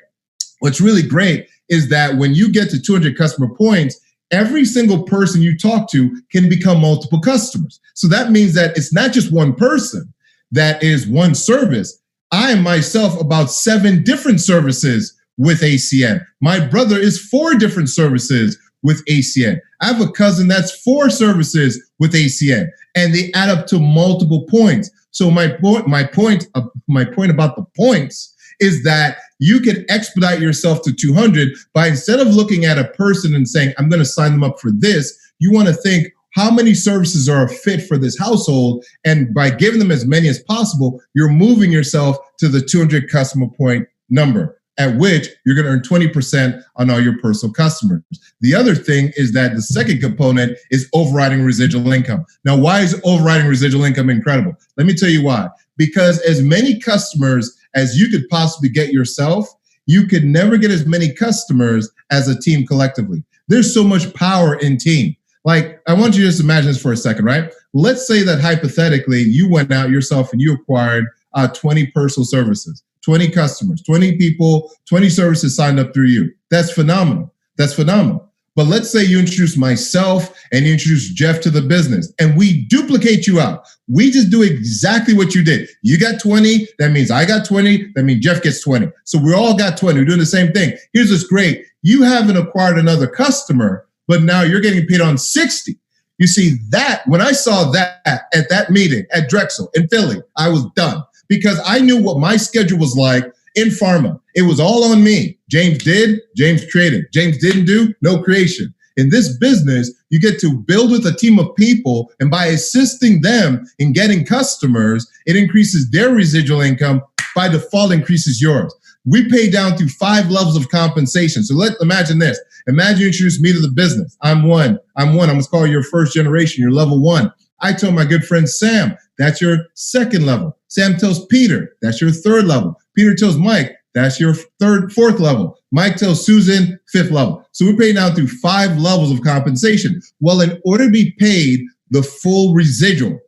What's really great is that when you get to 200 customer points, every single person you talk to can become multiple customers. So that means that it's not just one person that is one service. I am myself about 7 different services with ACN. My brother is 4 different services with ACN. I have a cousin that's 4 services with ACN, and they add up to multiple points. So my point about the points is that you can expedite yourself to 200 by, instead of looking at a person and saying, I'm going to sign them up for this, you want to think, how many services are a fit for this household? And by giving them as many as possible, you're moving yourself to the 200 customer point number, at which you're going to earn 20% on all your personal customers. The other thing is that the second component is overriding residual income. Now, why is overriding residual income incredible? Let me tell you why. Because as many customers as you could possibly get yourself, you could never get as many customers as a team collectively. There's so much power in team. Like, I want you to just imagine this for a second, right? Let's say that hypothetically, you went out yourself and you acquired 20 personal services, 20 customers, 20 people, 20 services signed up through you. That's phenomenal. That's phenomenal. But let's say you introduce myself and you introduce Jeff to the business and we duplicate you out. We just do exactly what you did. You got 20. That means I got 20. That means Jeff gets 20. So we all got 20. We're doing the same thing. Here's what's great. You haven't acquired another customer, but now you're getting paid on 60. You see that when I saw that at that meeting at Drexel in Philly, I was done because I knew what my schedule was like in pharma. It was all on me. James did, James created. James didn't do, no creation. In this business, you get to build with a team of people, and by assisting them in getting customers, it increases their residual income, by default increases yours. We pay down through 5 levels of compensation. So imagine this. Imagine you introduce me to the business. I'm one. I'm going to call your first generation, your level 1. I told my good friend Sam, that's your second level. Sam tells Peter, that's your third level. Peter tells Mike, that's your fourth level. Mike tells Susan, 5th level. So we pay down through 5 levels of compensation. Well, in order to be paid the full residual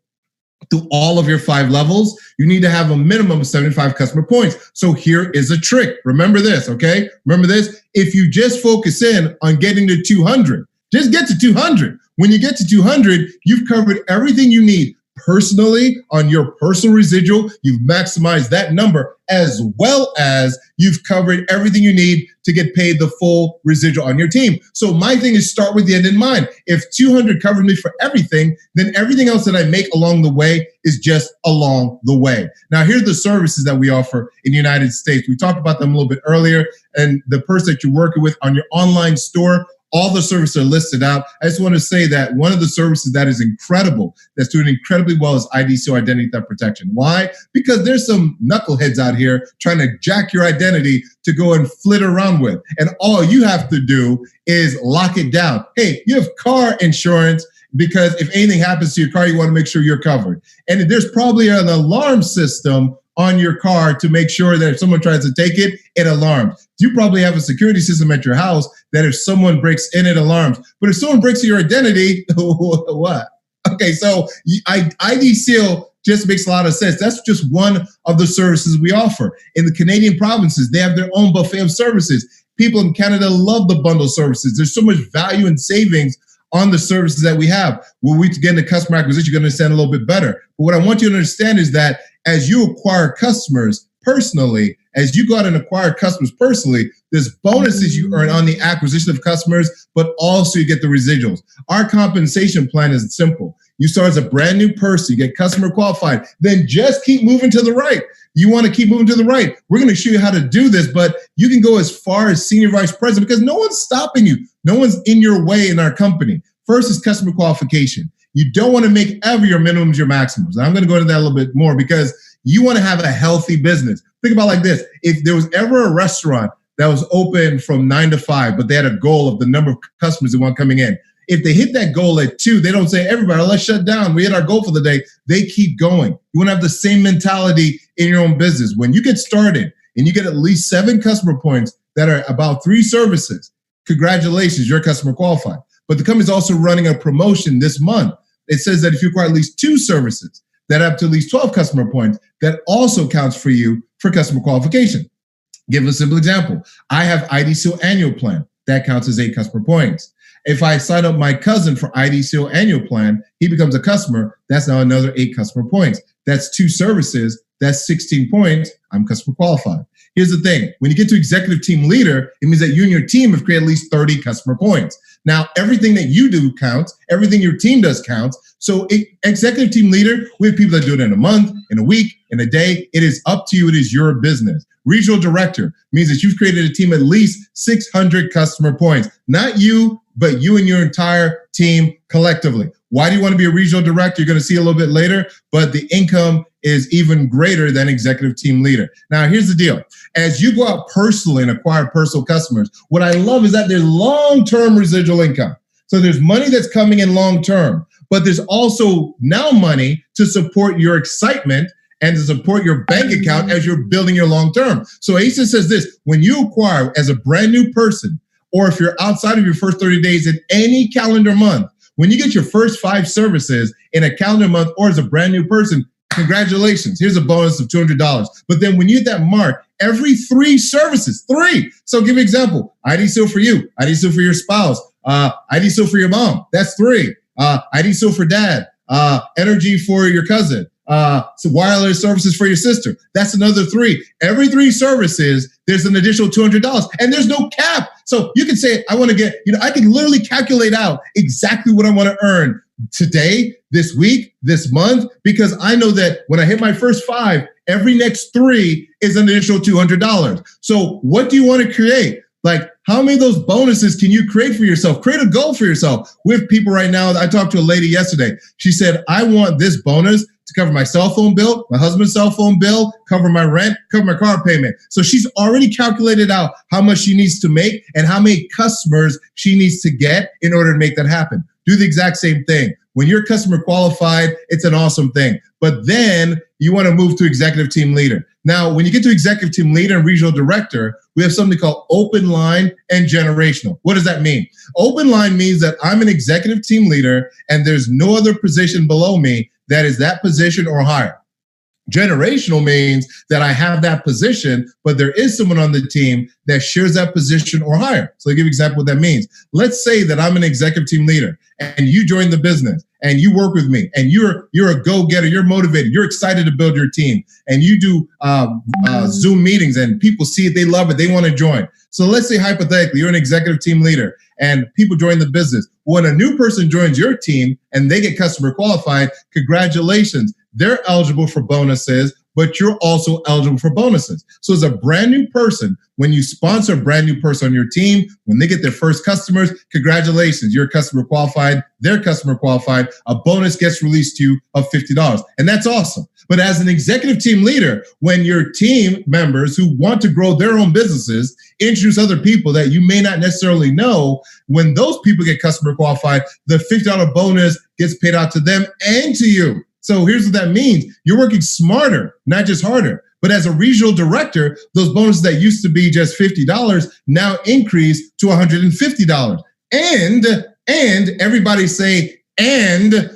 to all of your 5 levels, you need to have a minimum of 75 customer points. So here is a trick. Remember this, okay? Remember this. If you just focus in on getting to 200, just get to 200. When you get to 200, you've covered everything you need personally on your personal residual. You've maximized that number, as well as you've covered everything you need to get paid the full residual on your team. So my thing is start with the end in mind. If 200 covers me for everything, then everything else that I make along the way is just along the way. Now, here's the services that we offer in the United States. We talked about them a little bit earlier, and the person that you're working with on your online store, all the services are listed out. I just want to say that one of the services that is incredible, that's doing incredibly well, is IDC, Identity Theft Protection. Why? Because there's some knuckleheads out here trying to jack your identity to go and flit around with. And all you have to do is lock it down. Hey, you have car insurance, because if anything happens to your car, you want to make sure you're covered. And there's probably an alarm system on your car to make sure that if someone tries to take it, it alarms. You probably have a security system at your house that if someone breaks in, it alarms. But if someone breaks your identity, what? Okay, so ID Seal just makes a lot of sense. That's just one of the services we offer. In the Canadian provinces, they have their own buffet of services. People in Canada love the bundle services. There's so much value and savings on the services that we have. When we get into customer acquisition, you're going to understand a little bit better. But what I want you to understand is that as you acquire customers personally, as you go out and acquire customers personally, there's bonuses you earn on the acquisition of customers, but also you get the residuals. Our compensation plan is simple. You start as a brand new person, you get customer qualified, then just keep moving to the right. You want to keep moving to the right. We're going to show you how to do this, but you can go as far as senior vice president because no one's stopping you. No one's in your way in our company. First is customer qualification. You don't want to make ever your minimums your maximums. And I'm going to go into that a little bit more because you want to have a healthy business. Think about it like this. If there was ever a restaurant that was open from 9 to 5, but they had a goal of the number of customers they want coming in, if they hit that goal at 2, they don't say, everybody, let's shut down. We hit our goal for the day. They keep going. You want to have the same mentality in your own business. When you get started and you get at least 7 customer points that are about 3 services, congratulations, you're customer qualified. But the company's also running a promotion this month. It says that if you acquire at least 2 services that have to at least 12 customer points, that also counts for you for customer qualification. Give a simple example. I have IDCO annual plan. That counts as 8 customer points. If I sign up my cousin for IDCO annual plan, he becomes a customer. That's now another 8 customer points. That's 2 services. That's 16 points. I'm customer qualified. Here's the thing. When you get to executive team leader, it means that you and your team have created at least 30 customer points. Now, everything that you do counts. Everything your team does counts. So executive team leader, we have people that do it in a month, in a week, in a day. It is up to you. It is your business. Regional director means that you've created a team at least 600 customer points. Not you, but you and your entire team collectively. Why do you want to be a regional director? You're going to see a little bit later, but the income is even greater than executive team leader. Now, here's the deal. As you go out personally and acquire personal customers, what I love is that there's long-term residual income. So there's money that's coming in long-term, but there's also now money to support your excitement and to support your bank account as you're building your long-term. So ACEN says this, when you acquire as a brand new person, or if you're outside of your first 30 days in any calendar month, when you get your first 5 services in a calendar month or as a brand new person, congratulations, here's a bonus of $200. But then when you hit that mark, every 3 services, 3. So give me an example. IDCO for you, IDCO for your spouse, IDCO for your mom, that's 3. IDCO for dad, energy for your cousin, so wireless services for your sister, that's another 3. Every 3 services, there's an additional $200 and there's no cap. So you can say, I want to get, I can literally calculate out exactly what I want to earn today, this week, this month, because I know that when I hit my first 5, every next 3 is an additional $200. So what do you want to create? Like, how many of those bonuses can you create for yourself? Create a goal for yourself. We have people right now. I talked to a lady yesterday. She said, I want this bonus to cover my cell phone bill, my husband's cell phone bill, cover my rent, cover my car payment. So she's already calculated out how much she needs to make and how many customers she needs to get in order to make that happen. Do the exact same thing. When you're customer qualified, it's an awesome thing. But then you want to move to executive team leader. Now, when you get to executive team leader and regional director, we have something called open line and generational. What does that mean? Open line means that I'm an executive team leader and there's no other position below me that is that position or higher. Generational means that I have that position, but there is someone on the team that shares that position or higher. So I'll give you an example of what that means. Let's say that I'm an executive team leader and you join the business and you work with me and you're a go-getter, you're motivated, you're excited to build your team and you do Zoom meetings and people see it, they love it, they want to join. So let's say hypothetically, you're an executive team leader and people join the business. When a new person joins your team and they get customer qualified, congratulations. They're eligible for bonuses, but you're also eligible for bonuses. So as a brand new person, when you sponsor a brand new person on your team, when they get their first customers, congratulations, you're customer qualified, they're customer qualified, a bonus gets released to you of $50. And that's awesome. But as an executive team leader, when your team members who want to grow their own businesses introduce other people that you may not necessarily know, when those people get customer qualified, the $50 bonus gets paid out to them and to you. So here's what that means. You're working smarter, not just harder. But as a regional director, those bonuses that used to be just $50 now increase to $150. And everybody say, and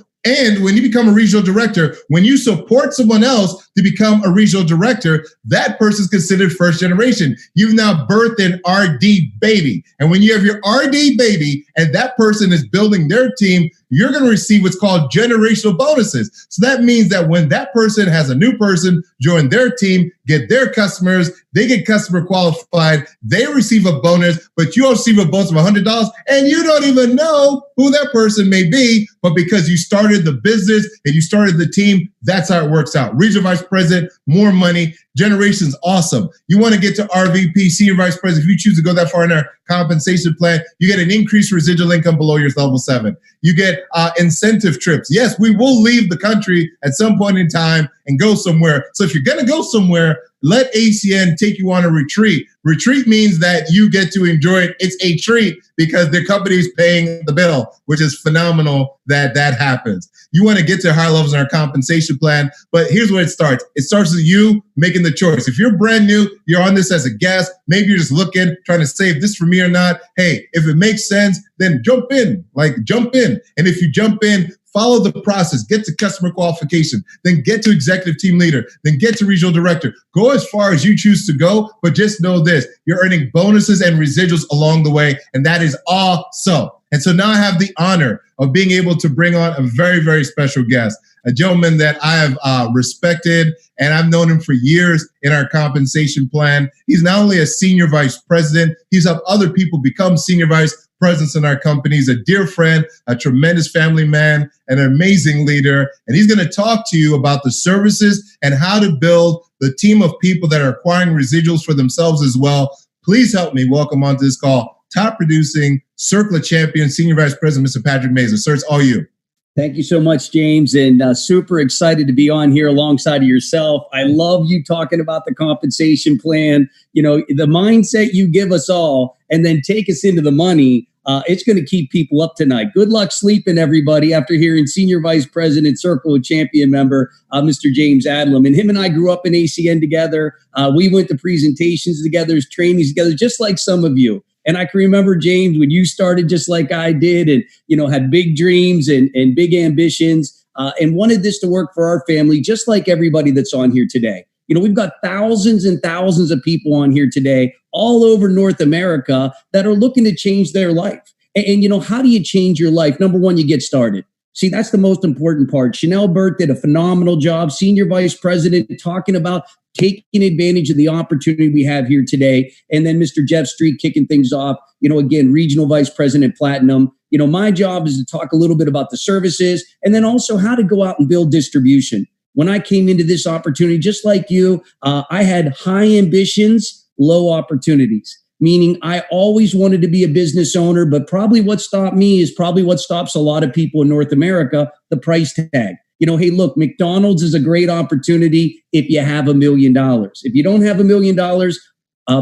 when you become a regional director, when you support someone else to become a regional director, that person is considered first generation. You've now birthed an RD baby. And when you have your RD baby and that person is building their team, you're going to receive what's called generational bonuses. So that means that when that person has a new person join their team, get their customers, they get customer qualified, they receive a bonus, but you receive a bonus of $100, and you don't even know who that person may be, but because you started the business and you started the team, that's how it works out. Regional Vice President, more money. Generation's awesome. You want to get to RVP, Senior Vice President. If you choose to go that far in our compensation plan, you get an increased residual income below your level 7. You get incentive trips. Yes, we will leave the country at some point in time and go somewhere. So if you're going to go somewhere, let ACN take you on a retreat. Retreat means that you get to enjoy it. It's a treat because the company is paying the bill, which is phenomenal that happens. You want to get to higher levels in our compensation plan, but here's where it starts. It starts with you making the choice. If you're brand new, you're on this as a guest, maybe you're just looking, trying to say if this is for me or not. Hey, if it makes sense, then jump in. And if you jump in, follow the process, get to customer qualification, then get to executive team leader, then get to regional director. Go as far as you choose to go, but just know this, you're earning bonuses and residuals along the way, and that is awesome. And so now I have the honor of being able to bring on a very, very special guest, a gentleman that I have respected, and I've known him for years in our compensation plan. He's not only a senior vice president, he's helped other people become senior vice presidents in our company. He's a dear friend, a tremendous family man, an amazing leader. And he's going to talk to you about the services and how to build the team of people that are acquiring residuals for themselves as well. Please help me welcome onto this call, top producing Circle of Champions, Senior Vice President, Mr. Patrick Mazer. Sir, it's all you. Thank you so much, James, and super excited to be on here alongside of yourself. I love you talking about the compensation plan, you know, the mindset you give us all, and then take us into the money. It's going to keep people up tonight. Good luck sleeping, everybody, after hearing Senior Vice President, Circle of Champion member, Mr. James Adlam. And him and I grew up in ACN together. We went to presentations together, trainings together, just like some of you. And I can remember, James, when you started just like I did and, you know, had big dreams and big ambitions and wanted this to work for our family, just like everybody that's on here today. You know, we've got thousands and thousands of people on here today all over North America that are looking to change their life. And you know, how do you change your life? Number one, you get started. See, that's the most important part. Chanel Burt did a phenomenal job, Senior Vice President, talking about taking advantage of the opportunity we have here today. And then Mr. Jeff Street kicking things off, you know, again, Regional Vice President Platinum. You know, my job is to talk a little bit about the services and then also how to go out and build distribution. When I came into this opportunity, just like you, I had high ambitions, low opportunities. Meaning I always wanted to be a business owner, but probably what stopped me is probably what stops a lot of people in North America, the price tag. You know, hey, look, McDonald's is a great opportunity if you have $1 million. If you don't have $1 million,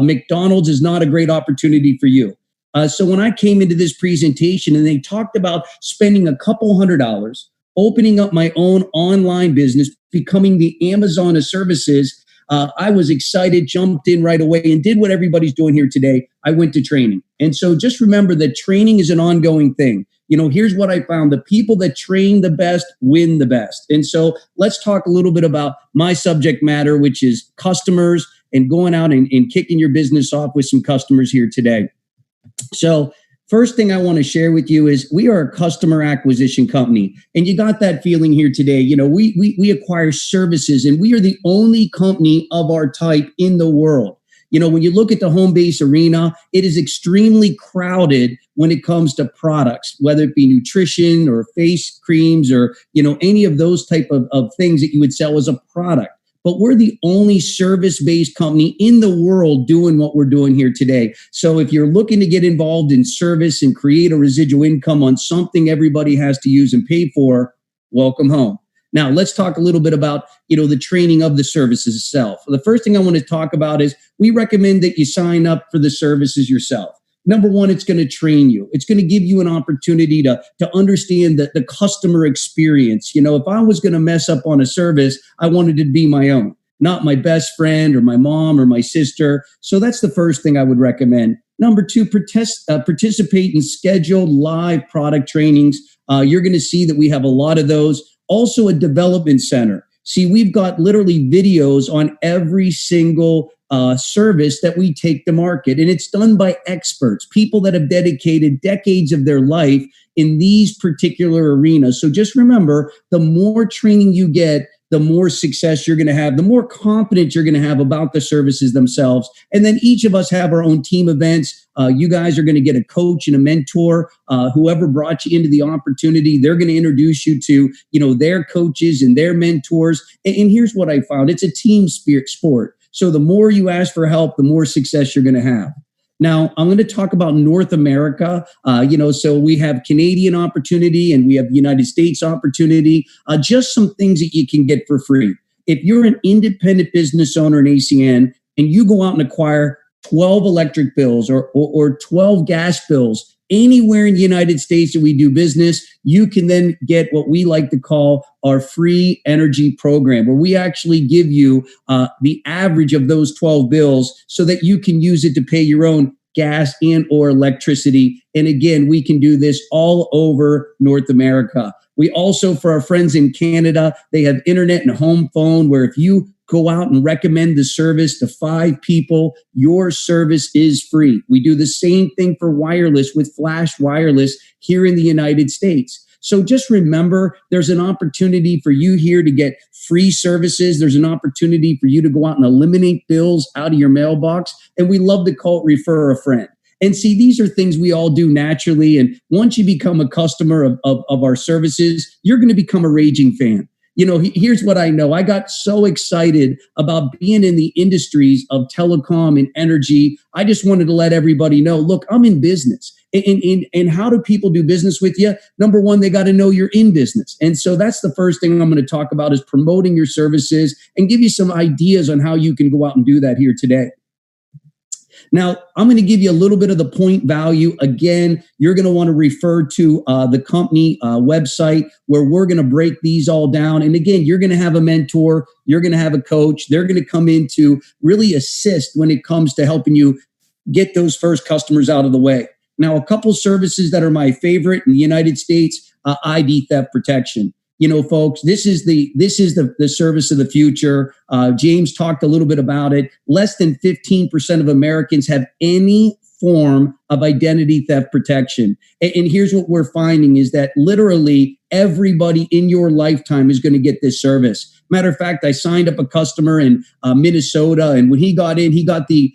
McDonald's is not a great opportunity for you. So when I came into this presentation and they talked about spending a couple $100, opening up my own online business, becoming the Amazon of services, I was excited, jumped in right away and did what everybody's doing here today. I went to training. And so just remember that training is an ongoing thing. You know, here's what I found. The people that train the best win the best. And so let's talk a little bit about my subject matter, which is customers and going out and kicking your business off with some customers here today. So first thing I want to share with you is we are a customer acquisition company. And you got that feeling here today. You know, we acquire services and we are the only company of our type in the world. You know, when you look at the home base arena, it is extremely crowded when it comes to products, whether it be nutrition or face creams or, you know, any of those type of things that you would sell as a product. But we're the only service-based company in the world doing what we're doing here today. So if you're looking to get involved in service and create a residual income on something everybody has to use and pay for, welcome home. Now, let's talk a little bit about, you know, the training of the services itself. The first thing I want to talk about is we recommend that you sign up for the services yourself. Number one, it's going to train you. It's going to give you an opportunity to understand the customer experience. You know, if I was going to mess up on a service, I wanted it to be my own, not my best friend or my mom or my sister. So that's the first thing I would recommend. Number two, participate in scheduled live product trainings. You're going to see that we have a lot of those. Also a development center. See, we've got literally videos on every single service that we take to market. And it's done by experts, people that have dedicated decades of their life in these particular arenas. So just remember, the more training you get, the more success you're going to have, the more confidence you're going to have about the services themselves. And then each of us have our own team events. You guys are going to get a coach and a mentor. Whoever brought you into the opportunity, they're going to introduce you to, their coaches and their mentors. And here's what I found. It's a team spirit sport. So the more you ask for help, the more success you're going to have. Now, I'm going to talk about North America. So we have Canadian opportunity and we have United States opportunity. Just some things that you can get for free. If you're an independent business owner in ACN and you go out and acquire 12 electric bills or 12 gas bills anywhere in the United States that we do business, you can then get what we like to call our free energy program, where we actually give you the average of those 12 bills so that you can use it to pay your own gas and or electricity. And again, we can do this all over North America. We also, for our friends in Canada, they have internet and home phone, where if you go out and recommend the service to 5 people, your service is free. We do the same thing for wireless with Flash Wireless here in the United States. So just remember, there's an opportunity for you here to get free services. There's an opportunity for you to go out and eliminate bills out of your mailbox. And we love to call it refer a friend. And see, these are things we all do naturally. And once you become a customer of our services, you're going to become a raging fan. Here's what I know. I got so excited about being in the industries of telecom and energy. I just wanted to let everybody know, look, I'm in business. And how do people do business with you? Number one, they got to know you're in business. And so that's the first thing I'm going to talk about, is promoting your services and give you some ideas on how you can go out and do that here today. Now, I'm going to give you a little bit of the point value. Again, you're going to want to refer to the company website, where we're going to break these all down. And again, you're going to have a mentor. You're going to have a coach. They're going to come in to really assist when it comes to helping you get those first customers out of the way. Now, a couple services that are my favorite in the United States, ID theft protection. Folks, this is the service of the future. James talked a little bit about it. Less than 15% of Americans have any form of identity theft protection. And here's what we're finding is that literally everybody in your lifetime is going to get this service. Matter of fact, I signed up a customer in Minnesota, and when he got in, he got the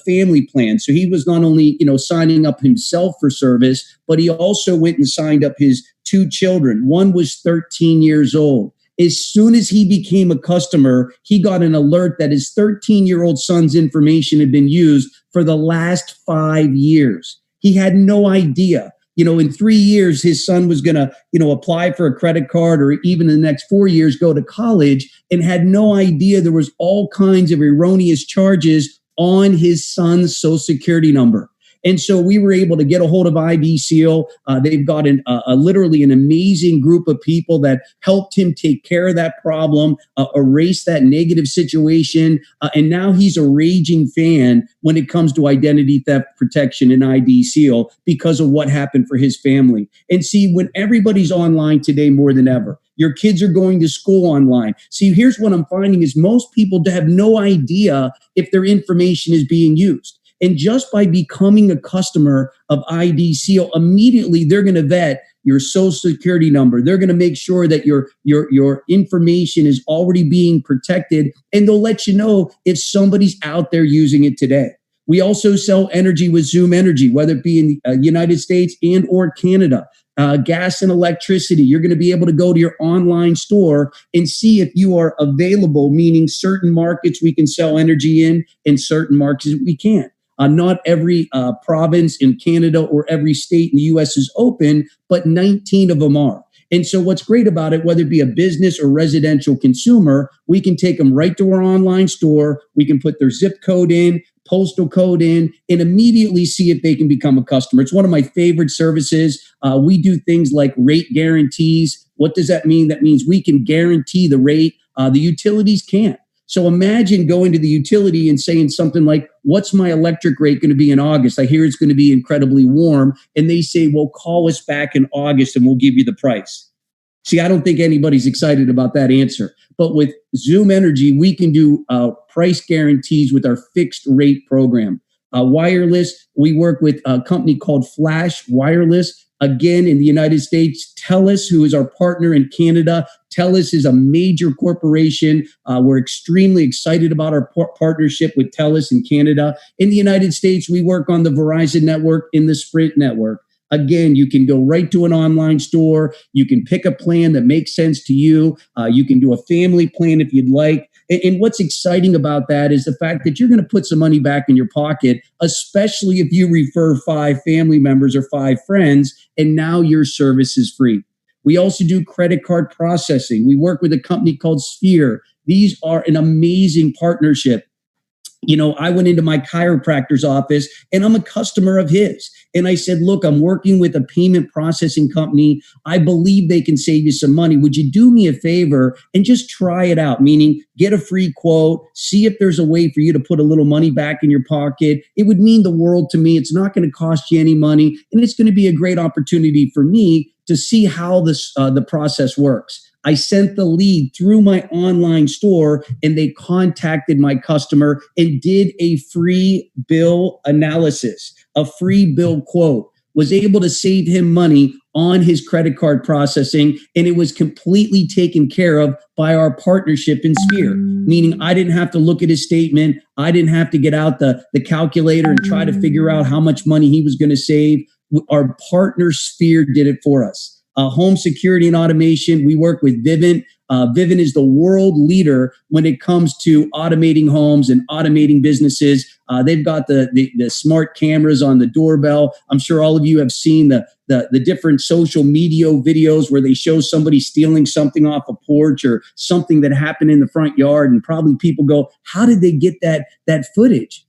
family plan. So he was not only, signing up himself for service, but he also went and signed up his 2 children. One was 13 years old. As soon as he became a customer, he got an alert that his 13-year-old son's information had been used for the last 5 years. He had no idea. In 3 years, his son was going to, apply for a credit card, or even in the next 4 years, go to college, and had no idea there was all kinds of erroneous charges on his son's social security number. And so we were able to get a hold of ID Seal. They've got literally an amazing group of people that helped him take care of that problem, erase that negative situation. And now he's a raging fan when it comes to identity theft protection and ID Seal, because of what happened for his family. And see, when everybody's online today more than ever, your kids are going to school online. See, here's what I'm finding is most people have no idea if their information is being used. And just by becoming a customer of ID Seal, immediately they're going to vet your social security number. They're going to make sure that your information is already being protected, and they'll let you know if somebody's out there using it today. We also sell energy with Zoom Energy, whether it be in the United States and or Canada. Gas and electricity, you're going to be able to go to your online store and see if you are available, meaning certain markets we can sell energy in and certain markets we can't. Not every province in Canada or every state in the U.S. is open, but 19 of them are. And so what's great about it, whether it be a business or residential consumer, we can take them right to our online store. We can put their zip code in, postal code in, and immediately see if they can become a customer. It's one of my favorite services. We do things like rate guarantees. What does that mean? That means we can guarantee the rate. The utilities can't. So imagine going to the utility and saying something like, what's my electric rate going to be in August? I hear it's going to be incredibly warm. And they say, well, call us back in August and we'll give you the price. See, I don't think anybody's excited about that answer. But with Zoom Energy, we can do price guarantees with our fixed rate program. Wireless, we work with a company called Flash Wireless. Again, in the United States, TELUS, who is our partner in Canada. TELUS is a major corporation. We're extremely excited about our partnership with TELUS in Canada. In the United States, we work on the Verizon network and the Sprint network. Again, you can go right to an online store. You can pick a plan that makes sense to you. You can do a family plan if you'd like. And what's exciting about that is the fact that you're going to put some money back in your pocket, especially if you refer 5 family members or 5 friends, and now your service is free. We also do credit card processing. We work with a company called Sphere. These are an amazing partnership. You know, I went into my chiropractor's office and I'm a customer of his. And I said, look, I'm working with a payment processing company. I believe they can save you some money. Would you do me a favor and just try it out? Meaning get a free quote, see if there's a way for you to put a little money back in your pocket. It would mean the world to me. It's not going to cost you any money. And it's going to be a great opportunity for me to see how the process works. I sent the lead through my online store and they contacted my customer and did a free bill analysis, a free bill quote, was able to save him money on his credit card processing. And it was completely taken care of by our partnership in Sphere, meaning I didn't have to look at his statement. I didn't have to get out the calculator and try to figure out how much money he was going to save. Our partner Sphere did it for us. Home security and automation, we work with Vivint. Vivint is the world leader when it comes to automating homes and automating businesses. They've got the smart cameras on the doorbell. I'm sure all of you have seen the different social media videos where they show somebody stealing something off a porch or something that happened in the front yard. And probably people go, how did they get that footage?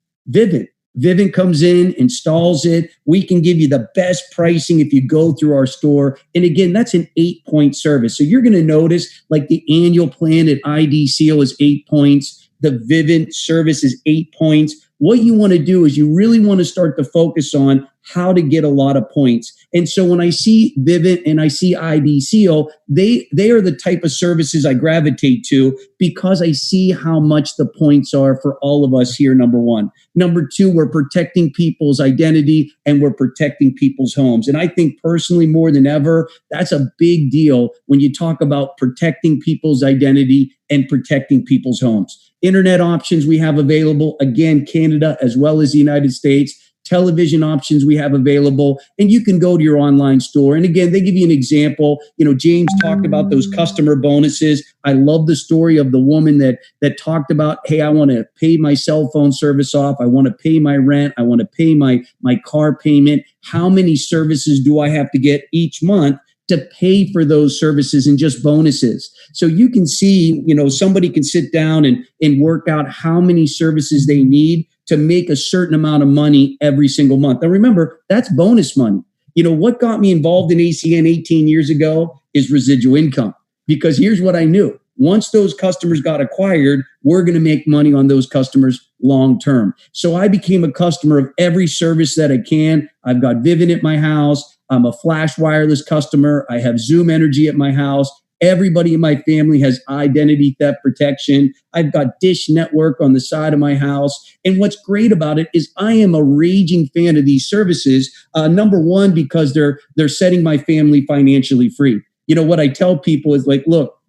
Vivint comes in, installs it. We can give you the best pricing if you go through our store. And again, that's an 8-point service. So you're going to notice like the annual plan at IDCO is 8 points. The Vivint service is 8 points. What you want to do is you really want to start to focus on how to get a lot of points. And so when I see Vivint and I see IDCO, they are the type of services I gravitate to because I see how much the points are for all of us here, number one. Number two, we're protecting people's identity and we're protecting people's homes. And I think personally, more than ever, that's a big deal when you talk about protecting people's identity and protecting people's homes. Internet options we have available, again, Canada as well as the United States. Television options we have available, and you can go to your online store. And again, they give you an example. You know, James talked about those customer bonuses. I love the story of the woman that talked about, hey, I want to pay my cell phone service off. I want to pay my rent. I want to pay my car payment. How many services do I have to get each month to pay for those services and just bonuses? So you can see, you know, somebody can sit down and work out how many services they need to make a certain amount of money every single month. Now remember, that's bonus money. You know, what got me involved in ACN 18 years ago is residual income. Because here's what I knew. Once those customers got acquired, we're going to make money on those customers long term. So I became a customer of every service that I can. I've got Vivint at my house. I'm a Flash Wireless customer. I have Zoom Energy at my house. Everybody in my family has identity theft protection. I've got Dish Network on the side of my house. And what's great about it is I am a raging fan of these services. Number one, because they're setting my family financially free. You know, what I tell people is like, look,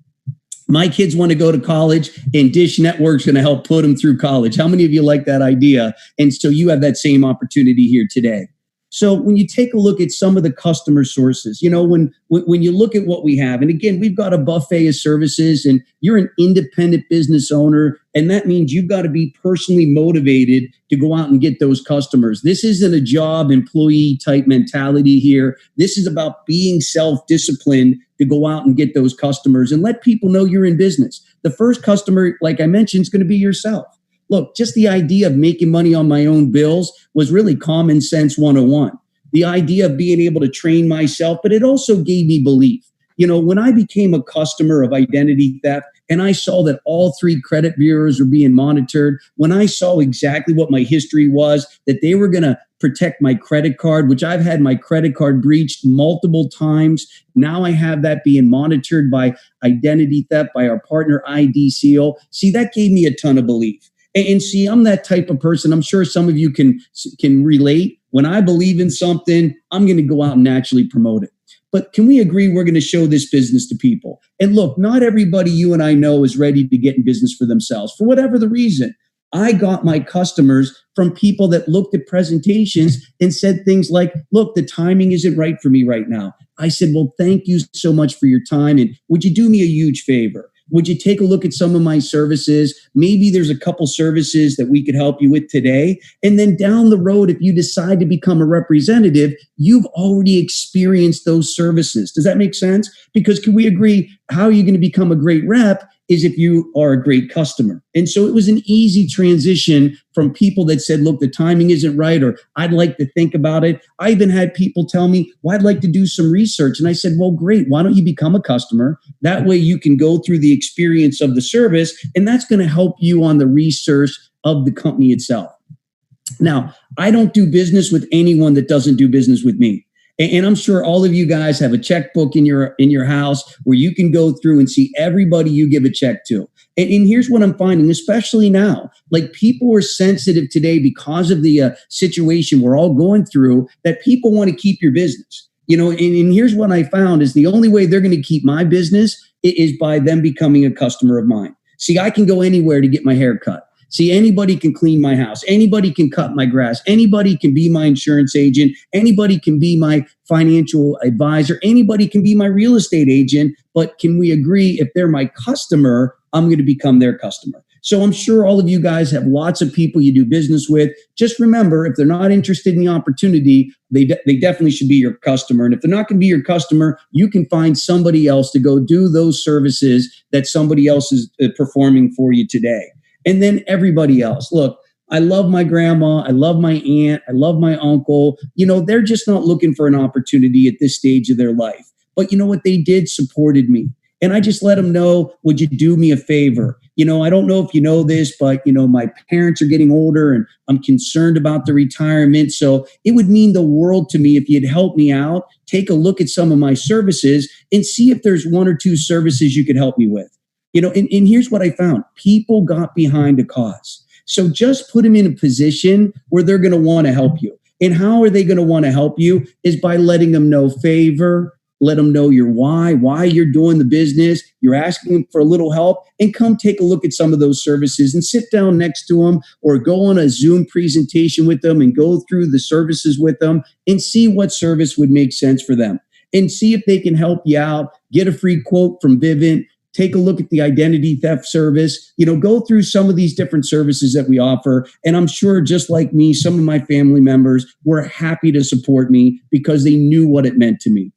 my kids want to go to college and Dish Network's going to help put them through college. How many of you like that idea? And so you have that same opportunity here today. So when you take a look at some of the customer sources, you know, when you look at what we have, and again, we've got a buffet of services and you're an independent business owner, and that means you've got to be personally motivated to go out and get those customers. This isn't a job employee type mentality here. This is about being self-disciplined to go out and get those customers and let people know you're in business. The first customer, like I mentioned, is going to be yourself. Look, just the idea of making money on my own bills was really common sense 101. The idea of being able to train myself, but it also gave me belief. You know, when I became a customer of identity theft and I saw that all 3 credit bureaus were being monitored, when I saw exactly what my history was, that they were going to protect my credit card, which I've had my credit card breached multiple times. Now I have that being monitored by identity theft, by our partner IDCO. See, that gave me a ton of belief. And see, I'm that type of person. I'm sure some of you can relate. When I believe in something, I'm going to go out and naturally promote it. But can we agree we're going to show this business to people? And look, not everybody you and I know is ready to get in business for themselves, for whatever the reason. I got my customers from people that looked at presentations and said things like, look, the timing isn't right for me right now. I said, well, thank you so much for your time. And would you do me a huge favor? Would you take a look at some of my services? Maybe there's a couple services that we could help you with today. And then down the road, if you decide to become a representative, you've already experienced those services. Does that make sense? Because can we agree, how are you going to become a great rep is if you are a great customer. And so it was an easy transition from people that said, look, the timing isn't right, or I'd like to think about it. I even had people tell me, well, I'd like to do some research. And I said, well, great. Why don't you become a customer? That way you can go through the experience of the service, and that's going to help you on the research of the company itself. Now, I don't do business with anyone that doesn't do business with me. And I'm sure all of you guys have a checkbook in your house where you can go through and see everybody you give a check to. And here's what I'm finding, especially now, like people are sensitive today because of the situation we're all going through, that people want to keep your business. And here's what I found is the only way they're going to keep my business is by them becoming a customer of mine. See, I can go anywhere to get my hair cut. See, anybody can clean my house. Anybody can cut my grass. Anybody can be my insurance agent. Anybody can be my financial advisor. Anybody can be my real estate agent. But can we agree, if they're my customer, I'm going to become their customer? So I'm sure all of you guys have lots of people you do business with. Just remember, if they're not interested in the opportunity, they definitely should be your customer. And if they're not going to be your customer, you can find somebody else to go do those services that somebody else is performing for you today. And then everybody else. Look, I love my grandma. I love my aunt. I love my uncle. They're just not looking for an opportunity at this stage of their life. But you know what? They did supported me. And I just let them know, would you do me a favor? I don't know if you know this, but, my parents are getting older and I'm concerned about the retirement. So it would mean the world to me if you'd help me out, take a look at some of my services and see if there's one or two services you could help me with. And here's what I found. People got behind a cause. So just put them in a position where they're going to want to help you. And how are they going to want to help you is by letting them know favor, let them know your why you're doing the business. You're asking them for a little help, and come take a look at some of those services and sit down next to them or go on a Zoom presentation with them and go through the services with them and see what service would make sense for them and see if they can help you out. Get a free quote from Vivint. Take a look at the identity theft service, go through some of these different services that we offer. And I'm sure, just like me, some of my family members were happy to support me because they knew what it meant to me.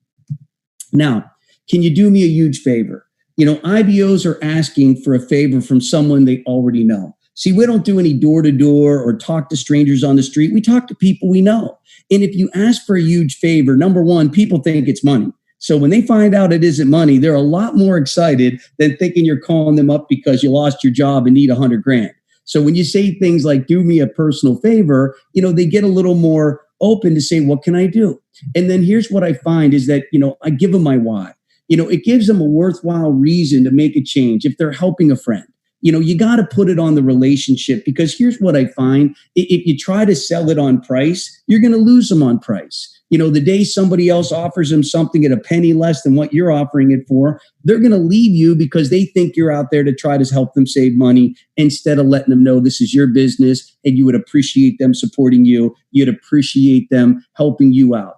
Now, can you do me a huge favor? IBOs are asking for a favor from someone they already know. See, we don't do any door-to-door or talk to strangers on the street. We talk to people we know. And if you ask for a huge favor, number one, people think it's money. So when they find out it isn't money, they're a lot more excited than thinking you're calling them up because you lost your job and need $100,000. So when you say things like, do me a personal favor, they get a little more open to say, what can I do? And then here's what I find is that, I give them my why. It gives them a worthwhile reason to make a change if they're helping a friend. You got to put it on the relationship, because here's what I find. If you try to sell it on price, you're going to lose them on price. The day somebody else offers them something at a penny less than what you're offering it for, they're going to leave you because they think you're out there to try to help them save money instead of letting them know this is your business and you would appreciate them supporting you. You'd appreciate them helping you out.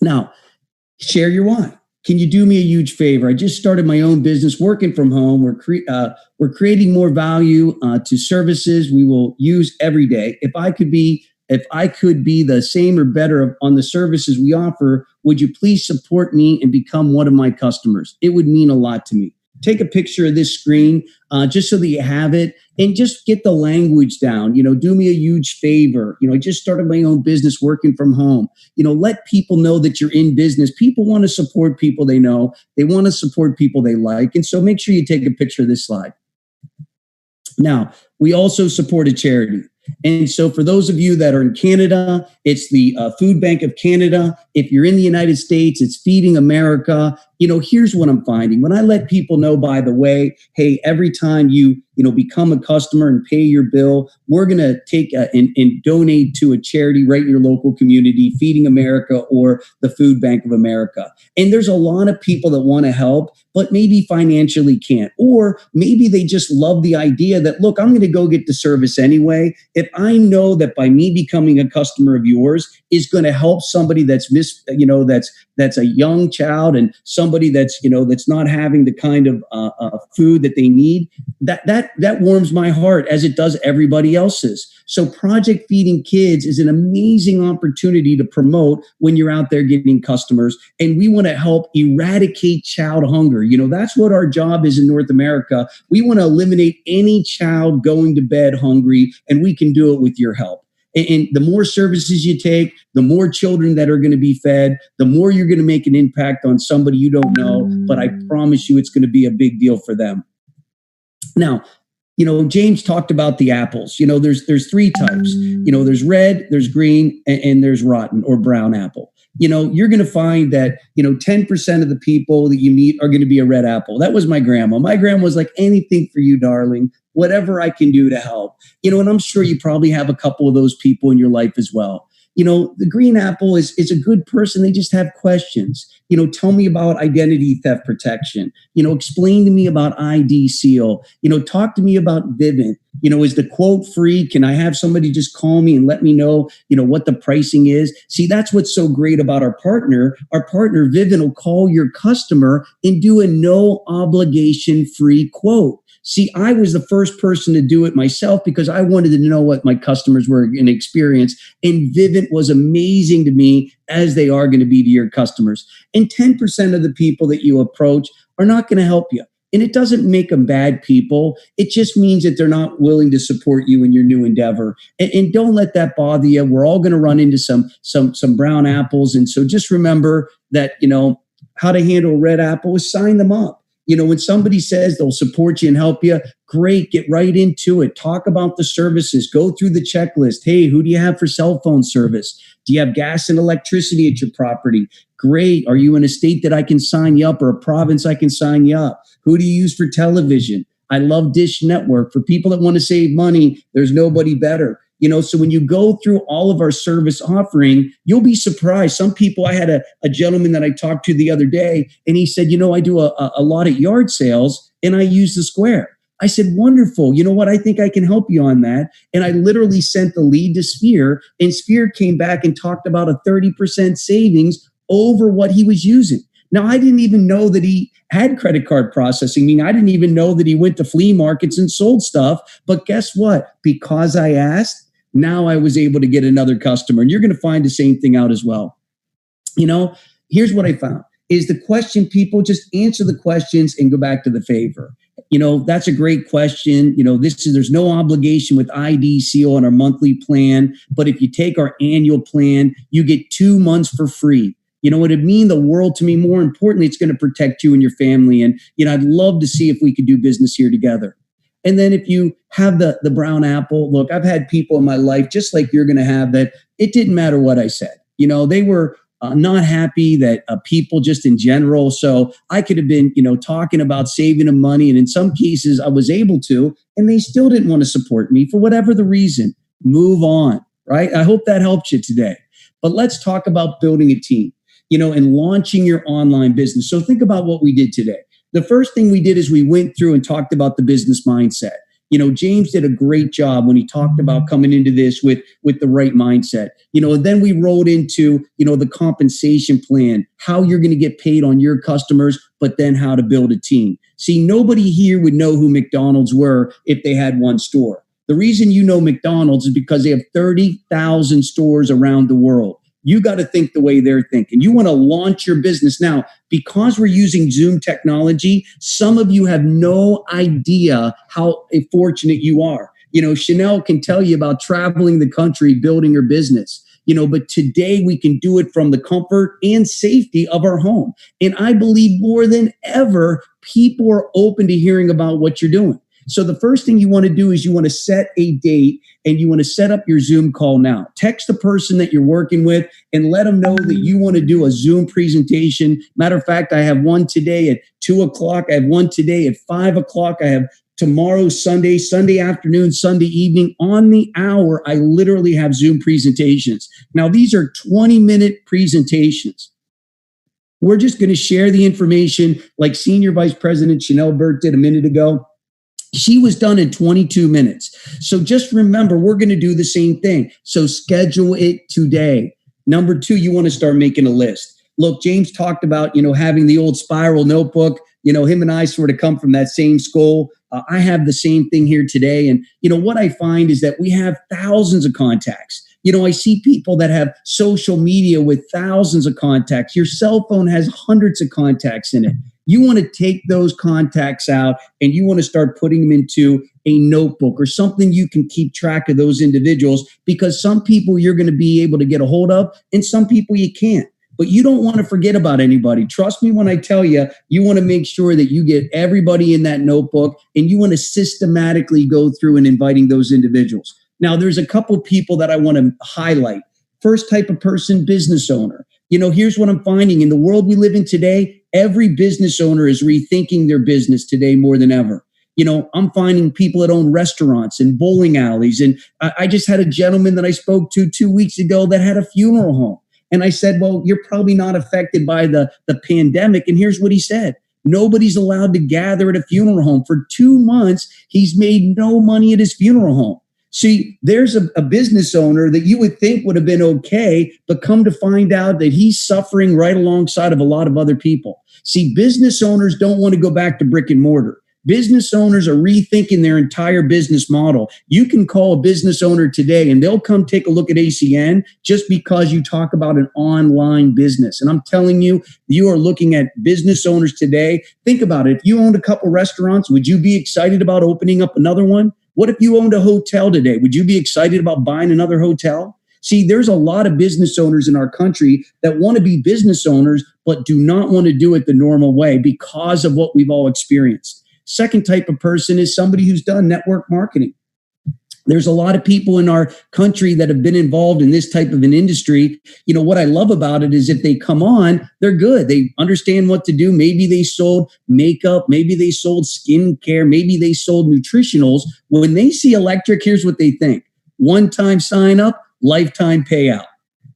Now, share your why. Can you do me a huge favor? I just started my own business working from home. We're creating more value to services we will use every day. If I could be the same or better on the services we offer, would you please support me and become one of my customers? It would mean a lot to me. Take a picture of this screen just so that you have it, and just get the language down. Do me a huge favor. I just started my own business working from home. Let people know that you're in business. People want to support people they know. They want to support people they like. And so make sure you take a picture of this slide. Now, we also support a charity. And so for those of you that are in Canada, it's the Food Bank of Canada. If you're in the United States, it's Feeding America. Here's what I'm finding. When I let people know, by the way, hey, every time you become a customer and pay your bill, we're going to take and donate to a charity right in your local community, Feeding America or the Food Bank of America. And there's a lot of people that want to help, but maybe financially can't. Or maybe they just love the idea that, look, I'm going to go get the service anyway. If I know that by me becoming a customer of yours is going to help somebody that's that's a young child and somebody that's not having the kind of food that they need, that warms my heart, as it does everybody else's. So Project Feeding Kids is an amazing opportunity to promote when you're out there getting customers. And we want to help eradicate child hunger. That's what our job is in North America. We want to eliminate any child going to bed hungry, and we can do it with your help. And the more services you take, the more children that are going to be fed, the more you're going to make an impact on somebody you don't know. But I promise you, it's going to be a big deal for them. Now, James talked about the apples. There's three types. There's red, there's green, and there's rotten or brown apple. You're going to find that, 10% of the people that you meet are going to be a red apple. That was my grandma. My grandma was like, anything for you, darling, whatever I can do to help. And I'm sure you probably have a couple of those people in your life as well. The green apple is a good person. They just have questions. Tell me about identity theft protection. Explain to me about ID Seal. Talk to me about Vivint. Is the quote free? Can I have somebody just call me and let me know, what the pricing is? See, that's what's so great about our partner. Our partner, Vivint, will call your customer and do a no obligation free quote. See, I was the first person to do it myself because I wanted to know what my customers were going to experience. And Vivint was amazing to me, as they are going to be to your customers. And 10% of the people that you approach are not going to help you. And it doesn't make them bad people. It just means that they're not willing to support you in your new endeavor. And don't let that bother you. We're all going to run into some brown apples. And so just remember that, how to handle a red apple is sign them up. When somebody says they'll support you and help you, great, get right into it. Talk about the services. Go through the checklist. Hey, who do you have for cell phone service? Do you have gas and electricity at your property? Great. Are you in a state that I can sign you up, or a province I can sign you up? Who do you use for television? I love Dish Network. For people that want to save money, there's nobody better. So when you go through all of our service offering, you'll be surprised. Some people, I had a gentleman that I talked to the other day, and he said, I do a lot of yard sales and I use the Square. I said, wonderful. You know what? I think I can help you on that. And I literally sent the lead to Sphere, and Sphere came back and talked about a 30% savings over what he was using. Now, I didn't even know that he had credit card processing. I mean, I didn't even know that he went to flea markets and sold stuff. But guess what? Because I asked, now I was able to get another customer. And you're going to find the same thing out as well. Here's what I found is the question, people just answer the questions and go back to the favor. That's a great question. There's no obligation with ID Seal on our monthly plan. But if you take our annual plan, you get 2 months for free. It would mean the world to me. More importantly, it's going to protect you and your family. And, I'd love to see if we could do business here together. And then if you have the brown apple, look, I've had people in my life, just like you're going to have, that it didn't matter what I said. They were not happy, that people just in general. So I could have been, talking about saving them money. And in some cases I was able to, and they still didn't want to support me for whatever the reason. Move on, right? I hope that helped you today. But let's talk about building a team, and launching your online business. So think about what we did today. The first thing we did is we went through and talked about the business mindset. James did a great job when he talked about coming into this with the right mindset. And then we rolled into, the compensation plan, how you're going to get paid on your customers, but then how to build a team. See, nobody here would know who McDonald's were if they had one store. The reason you know McDonald's is because they have 30,000 stores around the world. You got to think the way they're thinking. You want to launch your business now. Because we're using Zoom technology, some of you have no idea how fortunate you are. Chanel can tell you about traveling the country, building her business. But today we can do it from the comfort and safety of our home. And I believe more than ever, people are open to hearing about what you're doing. So the first thing you want to do is you want to set a date and you want to set up your Zoom call now. Text the person that you're working with and let them know that you want to do a Zoom presentation. Matter of fact, I have one today at 2:00. I have one today at 5:00. I have tomorrow, Sunday afternoon, Sunday evening, on the hour. I literally have Zoom presentations. Now, these are 20-minute presentations. We're just going to share the information like Senior Vice President Chanel Burt did a minute ago. She was done in 22 minutes. So just remember, we're going to do the same thing. So schedule it today. Number 2, you want to start making a list. Look, James talked about, having the old spiral notebook. Him and I sort of come from that same school. I have the same thing here today. And, what I find is that we have thousands of contacts. I see people that have social media with thousands of contacts. Your cell phone has hundreds of contacts in it. You want to take those contacts out and you want to start putting them into a notebook or something you can keep track of those individuals, because some people you're going to be able to get a hold of and some people you can't. But you don't want to forget about anybody. Trust me when I tell you, you want to make sure that you get everybody in that notebook and you want to systematically go through and inviting those individuals. Now, there's a couple people that I want to highlight. First type of person, business owner. Here's what I'm finding. In the world we live in today, every business owner is rethinking their business today more than ever. I'm finding people that own restaurants and bowling alleys. And I just had a gentleman that I spoke to 2 weeks ago that had a funeral home. And I said, well, you're probably not affected by the pandemic. And here's what he said. Nobody's allowed to gather at a funeral home. For 2 months, he's made no money at his funeral home. See, there's a business owner that you would think would have been okay, but come to find out that he's suffering right alongside of a lot of other people. See, business owners don't want to go back to brick and mortar. Business owners are rethinking their entire business model. You can call a business owner today and they'll come take a look at ACN just because you talk about an online business. And I'm telling you, you are looking at business owners today. Think about it. If you owned a couple restaurants, would you be excited about opening up another one? What if you owned a hotel today? Would you be excited about buying another hotel? See, there's a lot of business owners in our country that want to be business owners, but do not want to do it the normal way because of what we've all experienced. Second type of person is somebody who's done network marketing. There's a lot of people in our country that have been involved in this type of an industry. What I love about it is if they come on, they're good. They understand what to do. Maybe they sold makeup. Maybe they sold skincare. Maybe they sold nutritionals. When they see electric, here's what they think. One-time sign up, lifetime payout.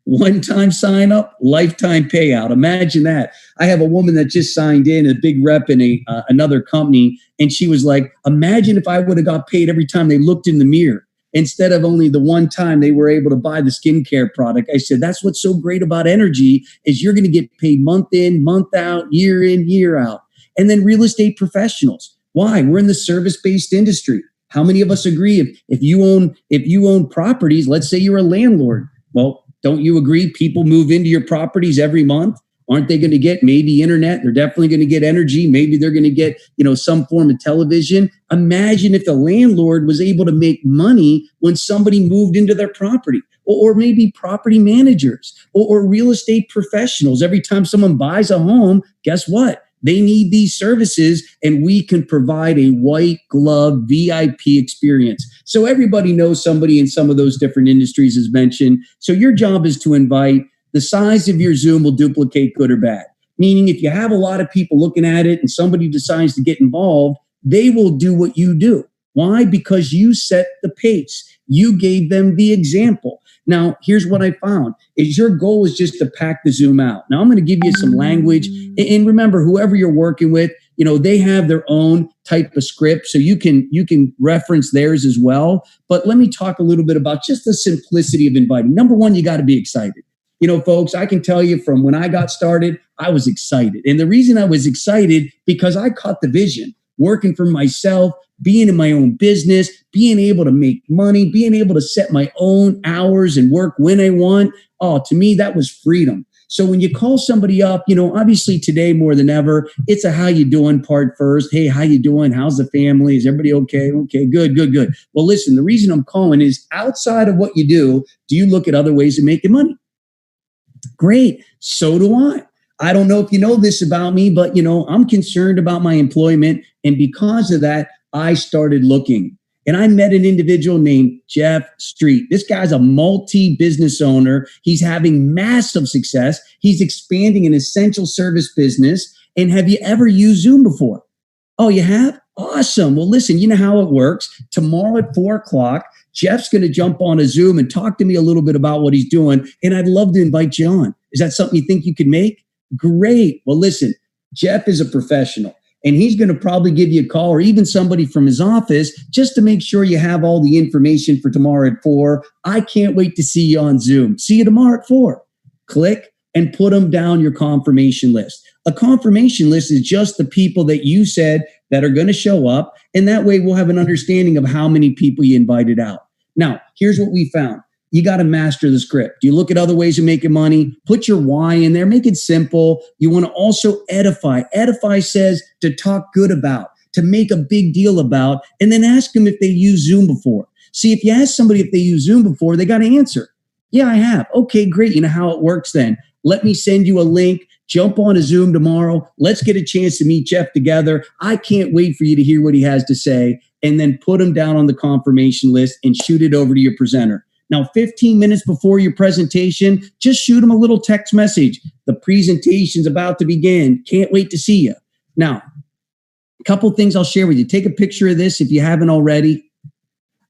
One-time sign up, lifetime payout. Imagine that. I have a woman that just signed in, a big rep in another company, and she was like, imagine if I would have got paid every time they looked in the mirror instead of only the one time they were able to buy the skincare product. I said, that's what's so great about energy is you're going to get paid month in, month out, year in, year out. And then real estate professionals. Why? We're in the service-based industry. How many of us agree if you own properties, let's say you're a landlord, well, don't you agree people move into your properties every month? Aren't they going to get maybe internet? They're definitely going to get energy. Maybe they're going to get, some form of television. Imagine if the landlord was able to make money when somebody moved into their property, or maybe property managers or real estate professionals. Every time someone buys a home, guess what? They need these services, and we can provide a white glove VIP experience. So everybody knows somebody in some of those different industries as mentioned. So your job is to invite. The size of your Zoom will duplicate good or bad. Meaning if you have a lot of people looking at it and somebody decides to get involved, they will do what you do. Why? Because you set the pace. You gave them the example. Now, here's what I found is your goal is just to pack the Zoom out. Now, I'm going to give you some language. And remember, whoever you're working with, they have their own type of script. So you can reference theirs as well. But let me talk a little bit about just the simplicity of inviting. Number one, you got to be excited. Folks, I can tell you from when I got started, I was excited. And the reason I was excited because I caught the vision, working for myself, being in my own business, being able to make money, being able to set my own hours and work when I want. Oh, to me, that was freedom. So when you call somebody up, obviously today more than ever, it's a how you doing part first. Hey, how you doing? How's the family? Is everybody okay? Okay, good. Well, listen, the reason I'm calling is outside of what you do you look at other ways of making money? Great. So do I. I don't know if you know this about me, but I'm concerned about my employment. And because of that, I started looking. And I met an individual named Jeff Street. This guy's a multi-business owner. He's having massive success. He's expanding an essential service business. And have you ever used Zoom before? Oh, you have? Awesome. Well, listen, you know how it works. Tomorrow at 4:00, Jeff's going to jump on a Zoom and talk to me a little bit about what he's doing. And I'd love to invite you on. Is that something you think you could make? Great. Well, listen, Jeff is a professional. And he's going to probably give you a call or even somebody from his office just to make sure you have all the information for tomorrow at 4. I can't wait to see you on Zoom. See you tomorrow at 4. Click and put them down your confirmation list. A confirmation list is just the people that you said that are going to show up. And that way we'll have an understanding of how many people you invited out. Now, here's what we found. You got to master the script. You look at other ways of making money, put your why in there, make it simple. You want to also edify. Edify says to talk good about, to make a big deal about, and then ask them if they use Zoom before. See, if you ask somebody if they use Zoom before, they got to answer. Yeah, I have. Okay, great. You know how it works then. Let me send you a link. Jump on a Zoom tomorrow. Let's get a chance to meet Jeff together. I can't wait for you to hear what he has to say, and then put him down on the confirmation list and shoot it over to your presenter. Now, 15 minutes before your presentation, just shoot them a little text message. The presentation's about to begin. Can't wait to see you. Now, a couple things I'll share with you. Take a picture of this if you haven't already.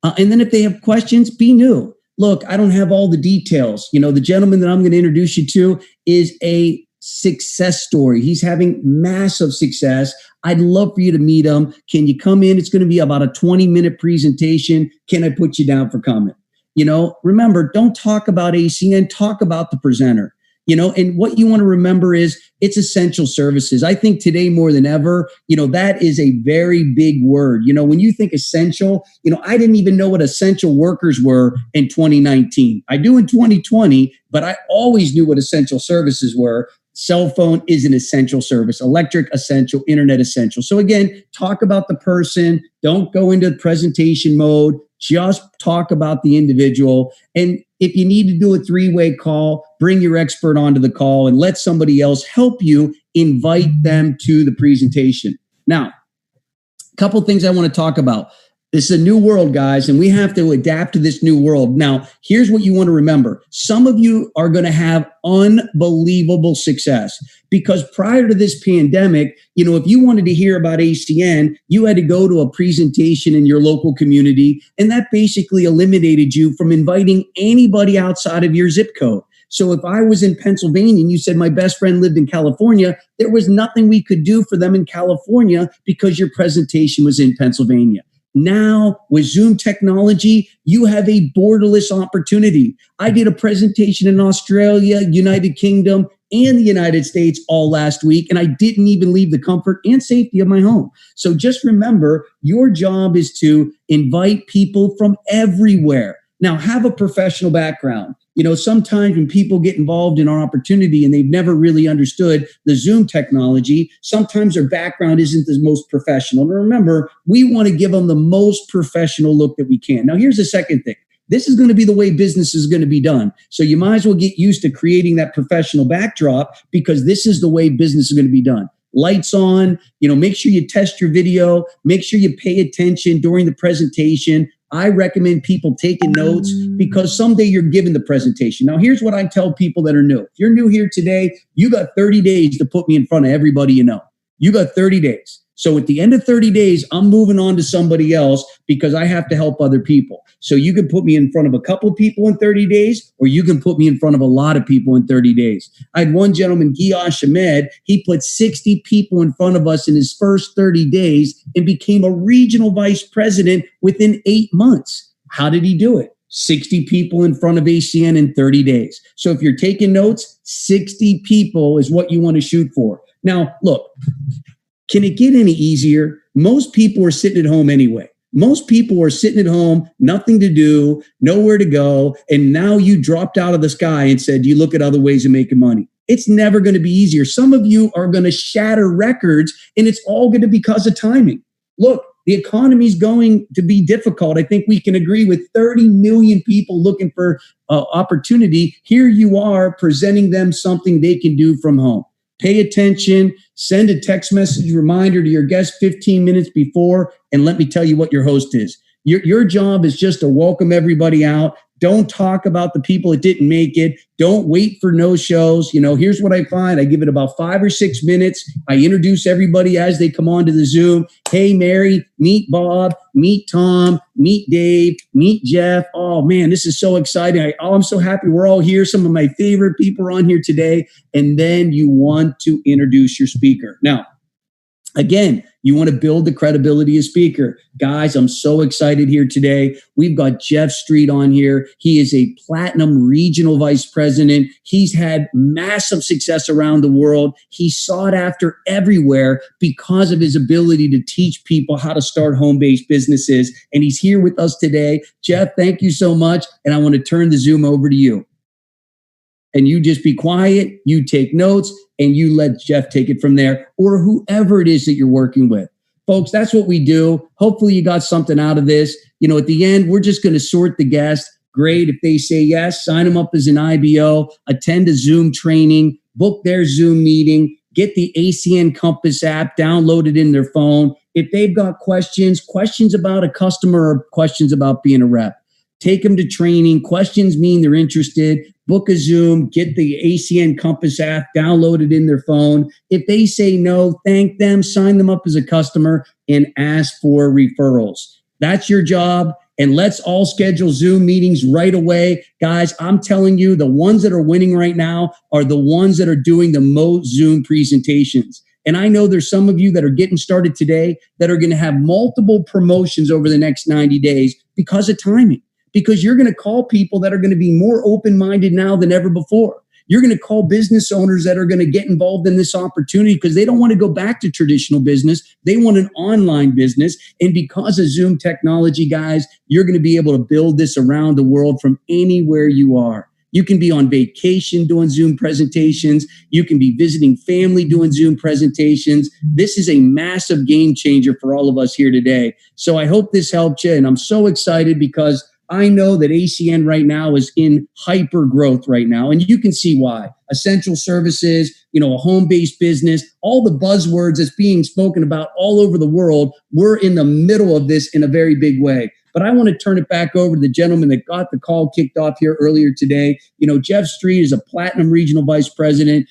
And then if they have questions, be new. Look, I don't have all the details. You know, the gentleman that I'm going to introduce you to is a success story. He's having massive success. I'd love for you to meet him. Can you come in? It's going to be about a 20-minute presentation. Can I put you down for coming? You know, remember, don't talk about ACN, talk about the presenter. You know, and what you want to remember is it's essential services. I think today more than ever, you know, that is a very big word. You know, when you think essential, you know, I didn't even know what essential workers were in 2019. I do in 2020, but I always knew what essential services were. Cell phone is an essential service, electric essential, internet essential. So again, talk about the person. Don't go into presentation mode. Just talk about the individual. And if you need to do a 3-way call, bring your expert onto the call and let somebody else help you invite them to the presentation. Now, a couple of things I want to talk about. This is a new world, guys, and we have to adapt to this new world. Now, here's what you want to remember. Some of you are going to have unbelievable success because prior to this pandemic, you know, if you wanted to hear about ACN, you had to go to a presentation in your local community, and that basically eliminated you from inviting anybody outside of your zip code. So if I was in Pennsylvania and you said my best friend lived in California, there was nothing we could do for them in California because your presentation was in Pennsylvania. Now, with Zoom technology, you have a borderless opportunity. I did a presentation in Australia, United Kingdom, and the United States all last week, and I didn't even leave the comfort and safety of my home. So just remember, your job is to invite people from everywhere. Now, have a professional background. You know, sometimes when people get involved in our opportunity and they've never really understood the Zoom technology, sometimes their background isn't the most professional. And remember, we want to give them the most professional look that we can. Now, here's the second thing. This is going to be the way business is going to be done. So you might as well get used to creating that professional backdrop because this is the way business is going to be done. Lights on, you know, make sure you test your video, make sure you pay attention during the presentation. I recommend people taking notes because someday you're given the presentation. Now, here's what I tell people that are new. If you're new here today, you got 30 days to put me in front of everybody you know. You got 30 days. So at the end of 30 days, I'm moving on to somebody else because I have to help other people. So you can put me in front of a couple of people in 30 days, or you can put me in front of a lot of people in 30 days. I had one gentleman, Giyash Ahmed, he put 60 people in front of us in his first 30 days and became a regional vice president within 8 months. How did he do it? 60 people in front of ACN in 30 days. So if you're taking notes, 60 people is what you want to shoot for. Now, look, can it get any easier? Most people are sitting at home anyway. Most people are sitting at home, nothing to do, nowhere to go. And now you dropped out of the sky and said, you look at other ways of making money. It's never going to be easier. Some of you are going to shatter records, and it's all going to be because of timing. Look, the economy is going to be difficult. I think we can agree with 30 million people looking for opportunity. Here you are presenting them something they can do from home. Pay attention, send a text message reminder to your guest 15 minutes before, and let me tell you what your host is. Your job is just to welcome everybody out. Don't talk about the people that didn't make it. Don't wait for no shows. Here's what I find. I give it about 5 or 6 minutes. I introduce everybody as they come onto the Zoom. Hey, Mary, meet Bob, meet Tom, meet Dave, meet Jeff. Oh, man, this is so exciting. I'm so happy we're all here. Some of my favorite people are on here today. And then you want to introduce your speaker. Now, again, you want to build the credibility of speaker. Guys, I'm so excited here today. We've got Jeff Street on here. He is a platinum regional vice president. He's had massive success around the world. He's sought after everywhere because of his ability to teach people how to start home-based businesses. And he's here with us today. Jeff, thank you so much. And I want to turn the Zoom over to you. And you just be quiet, you take notes, and you let Jeff take it from there, or whoever it is that you're working with. Folks, that's what we do. Hopefully you got something out of this. At the end, we're just going to sort the guests. Great. If they say yes, sign them up as an IBO, attend a Zoom training, book their Zoom meeting, get the ACN Compass app, download it in their phone. If they've got questions about a customer or questions about being a rep, take them to training. Questions mean they're interested. Book a Zoom, get the ACN Compass app, download it in their phone. If they say no, thank them, sign them up as a customer, and ask for referrals. That's your job. And let's all schedule Zoom meetings right away. Guys, I'm telling you, the ones that are winning right now are the ones that are doing the most Zoom presentations. And I know there's some of you that are getting started today that are going to have multiple promotions over the next 90 days because of timing. Because you're going to call people that are going to be more open-minded now than ever before. You're going to call business owners that are going to get involved in this opportunity because they don't want to go back to traditional business. They want an online business. And because of Zoom technology, guys, you're going to be able to build this around the world from anywhere you are. You can be on vacation doing Zoom presentations. You can be visiting family doing Zoom presentations. This is a massive game changer for all of us here today. So I hope this helped you. And I'm so excited because I know that ACN right now is in hyper growth right now, and you can see why. Essential services, a home-based business, all the buzzwords that's being spoken about all over the world, we're in the middle of this in a very big way. But I want to turn it back over to the gentleman that got the call kicked off here earlier today. Jeff Street is a platinum regional vice president.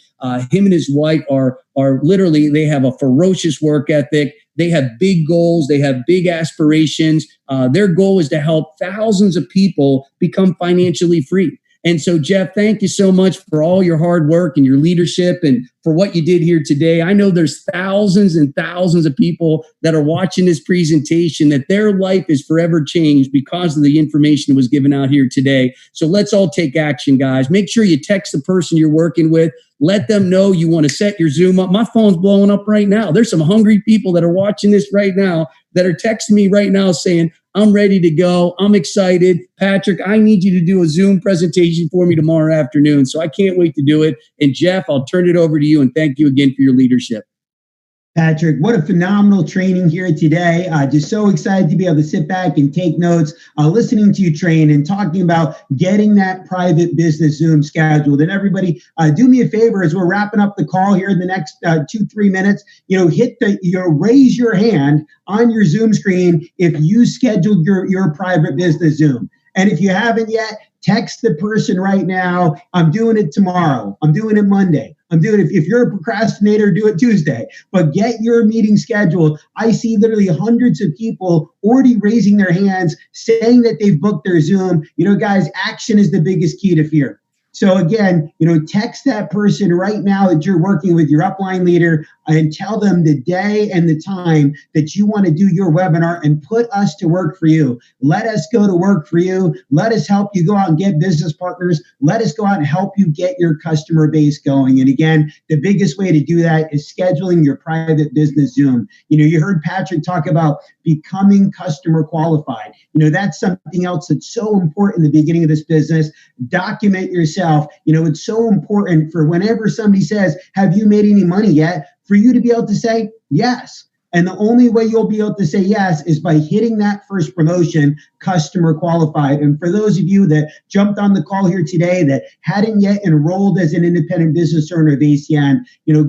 Him and his wife are literally, they have a ferocious work ethic. They have big goals. They have big aspirations. Their goal is to help thousands of people become financially free. And so, Jeff, thank you so much for all your hard work and your leadership and for what you did here today. I know there's thousands and thousands of people that are watching this presentation that their life is forever changed because of the information that was given out here today. So let's all take action, guys. Make sure you text the person you're working with. Let them know you want to set your Zoom up. My phone's blowing up right now. There's some hungry people that are watching this right now that are texting me right now saying, I'm ready to go. I'm excited. Patrick, I need you to do a Zoom presentation for me tomorrow afternoon. So I can't wait to do it. And Jeff, I'll turn it over to you and thank you again for your leadership. Patrick, what a phenomenal training here today. Just so excited to be able to sit back and take notes, listening to you train and talking about getting that private business Zoom scheduled. And everybody, do me a favor as we're wrapping up the call here in the next 2-3 minutes, raise your hand on your Zoom screen if you scheduled your private business Zoom. And if you haven't yet, text the person right now. I'm doing it tomorrow. I'm doing it Monday. I'm doing it. If you're a procrastinator, do it Tuesday. But get your meeting scheduled. I see literally hundreds of people already raising their hands, saying that they've booked their Zoom. Guys, action is the biggest key to fear. So again, text that person right now that you're working with, your upline leader, and tell them the day and the time that you want to do your webinar and put us to work for you. Let us go to work for you. Let us help you go out and get business partners. Let us go out and help you get your customer base going. And again, the biggest way to do that is scheduling your private business Zoom. You heard Patrick talk about becoming customer qualified. That's something else that's so important in the beginning of this business. Document yourself. It's so important for whenever somebody says, have you made any money yet? For you to be able to say, yes. And the only way you'll be able to say yes is by hitting that first promotion, customer qualified. And for those of you that jumped on the call here today that hadn't yet enrolled as an independent business owner of ACN,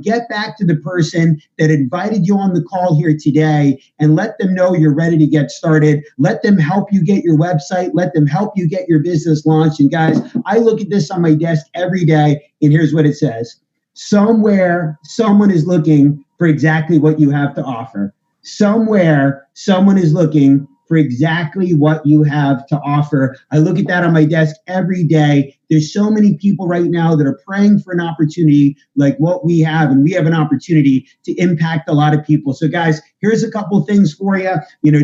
get back to the person that invited you on the call here today and let them know you're ready to get started. Let them help you get your website. Let them help you get your business launched. And guys, I look at this on my desk every day, and here's what it says. Somewhere, someone is looking for exactly what you have to offer. Somewhere, someone is looking for exactly what you have to offer. I look at that on my desk every day. There's so many people right now that are praying for an opportunity like what we have, and we have an opportunity to impact a lot of people. So guys, here's a couple of things for you,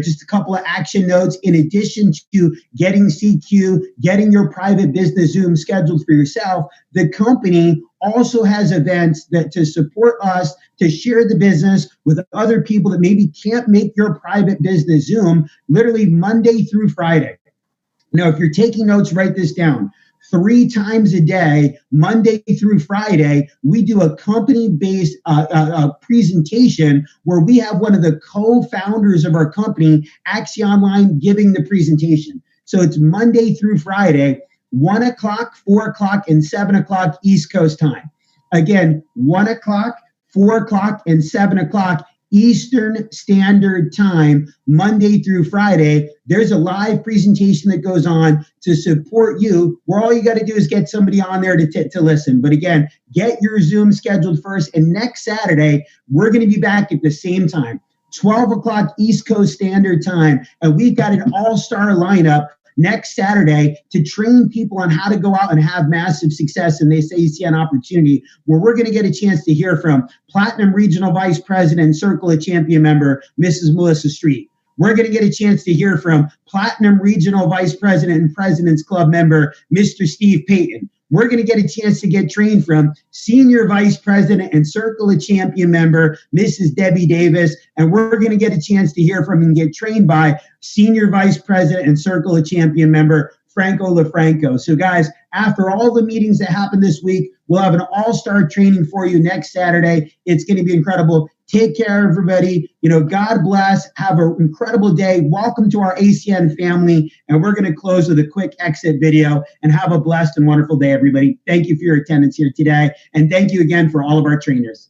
just a couple of action notes. In addition to getting CQ, getting your private business Zoom scheduled for yourself, the company also has events that to support us to share the business with other people that maybe can't make your private business Zoom, literally Monday through Friday. Now, if you're taking notes, write this down. 3 times a day, Monday through Friday, we do a company-based presentation where we have one of the co-founders of our company, Axie Online, giving the presentation. So it's Monday through Friday, 1 o'clock, 4 o'clock, and 7 o'clock East Coast time. Again, 1 o'clock, 4 o'clock, and 7 o'clock Eastern Standard Time, Monday through Friday. There's a live presentation that goes on to support you, where all you got to do is get somebody on there to listen. But again, get your Zoom scheduled first. And next Saturday, we're going to be back at the same time, 12 o'clock East Coast Standard Time. And we've got an all-star lineup next Saturday to train people on how to go out and have massive success in this ACN opportunity, where we're going to get a chance to hear from Platinum Regional Vice President and Circle of Champion member, Mrs. Melissa Street. We're going to get a chance to hear from Platinum Regional Vice President and President's Club member, Mr. Steve Payton. We're going to get a chance to get trained from Senior Vice President and Circle of Champion member, Mrs. Debbie Davis. And we're going to get a chance to hear from and get trained by Senior Vice President and Circle of Champion member, Franco LaFranco. So guys, after all the meetings that happen this week, we'll have an all-star training for you next Saturday. It's going to be incredible. Take care, everybody. God bless. Have an incredible day. Welcome to our ACN family. And we're going to close with a quick exit video, and have a blessed and wonderful day, everybody. Thank you for your attendance here today. And thank you again for all of our trainers.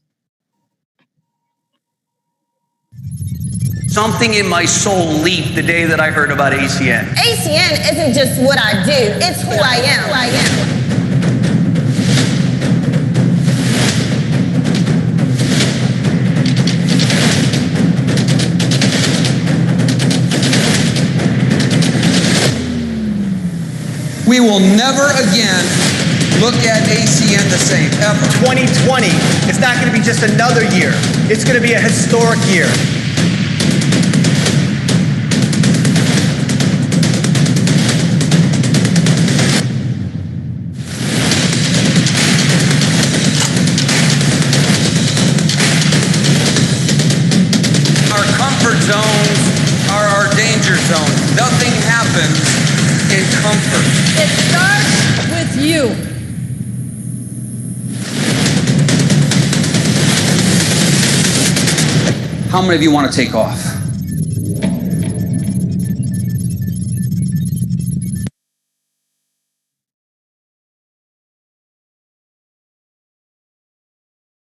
Something in my soul leaped the day that I heard about ACN. ACN isn't just what I do, it's who I am. We will never again look at ACN the same, ever. 2020, it's not going to be just another year. It's going to be a historic year. Our comfort zones are our danger zones. Nothing happens in comfort. It starts with you. How many of you want to take off?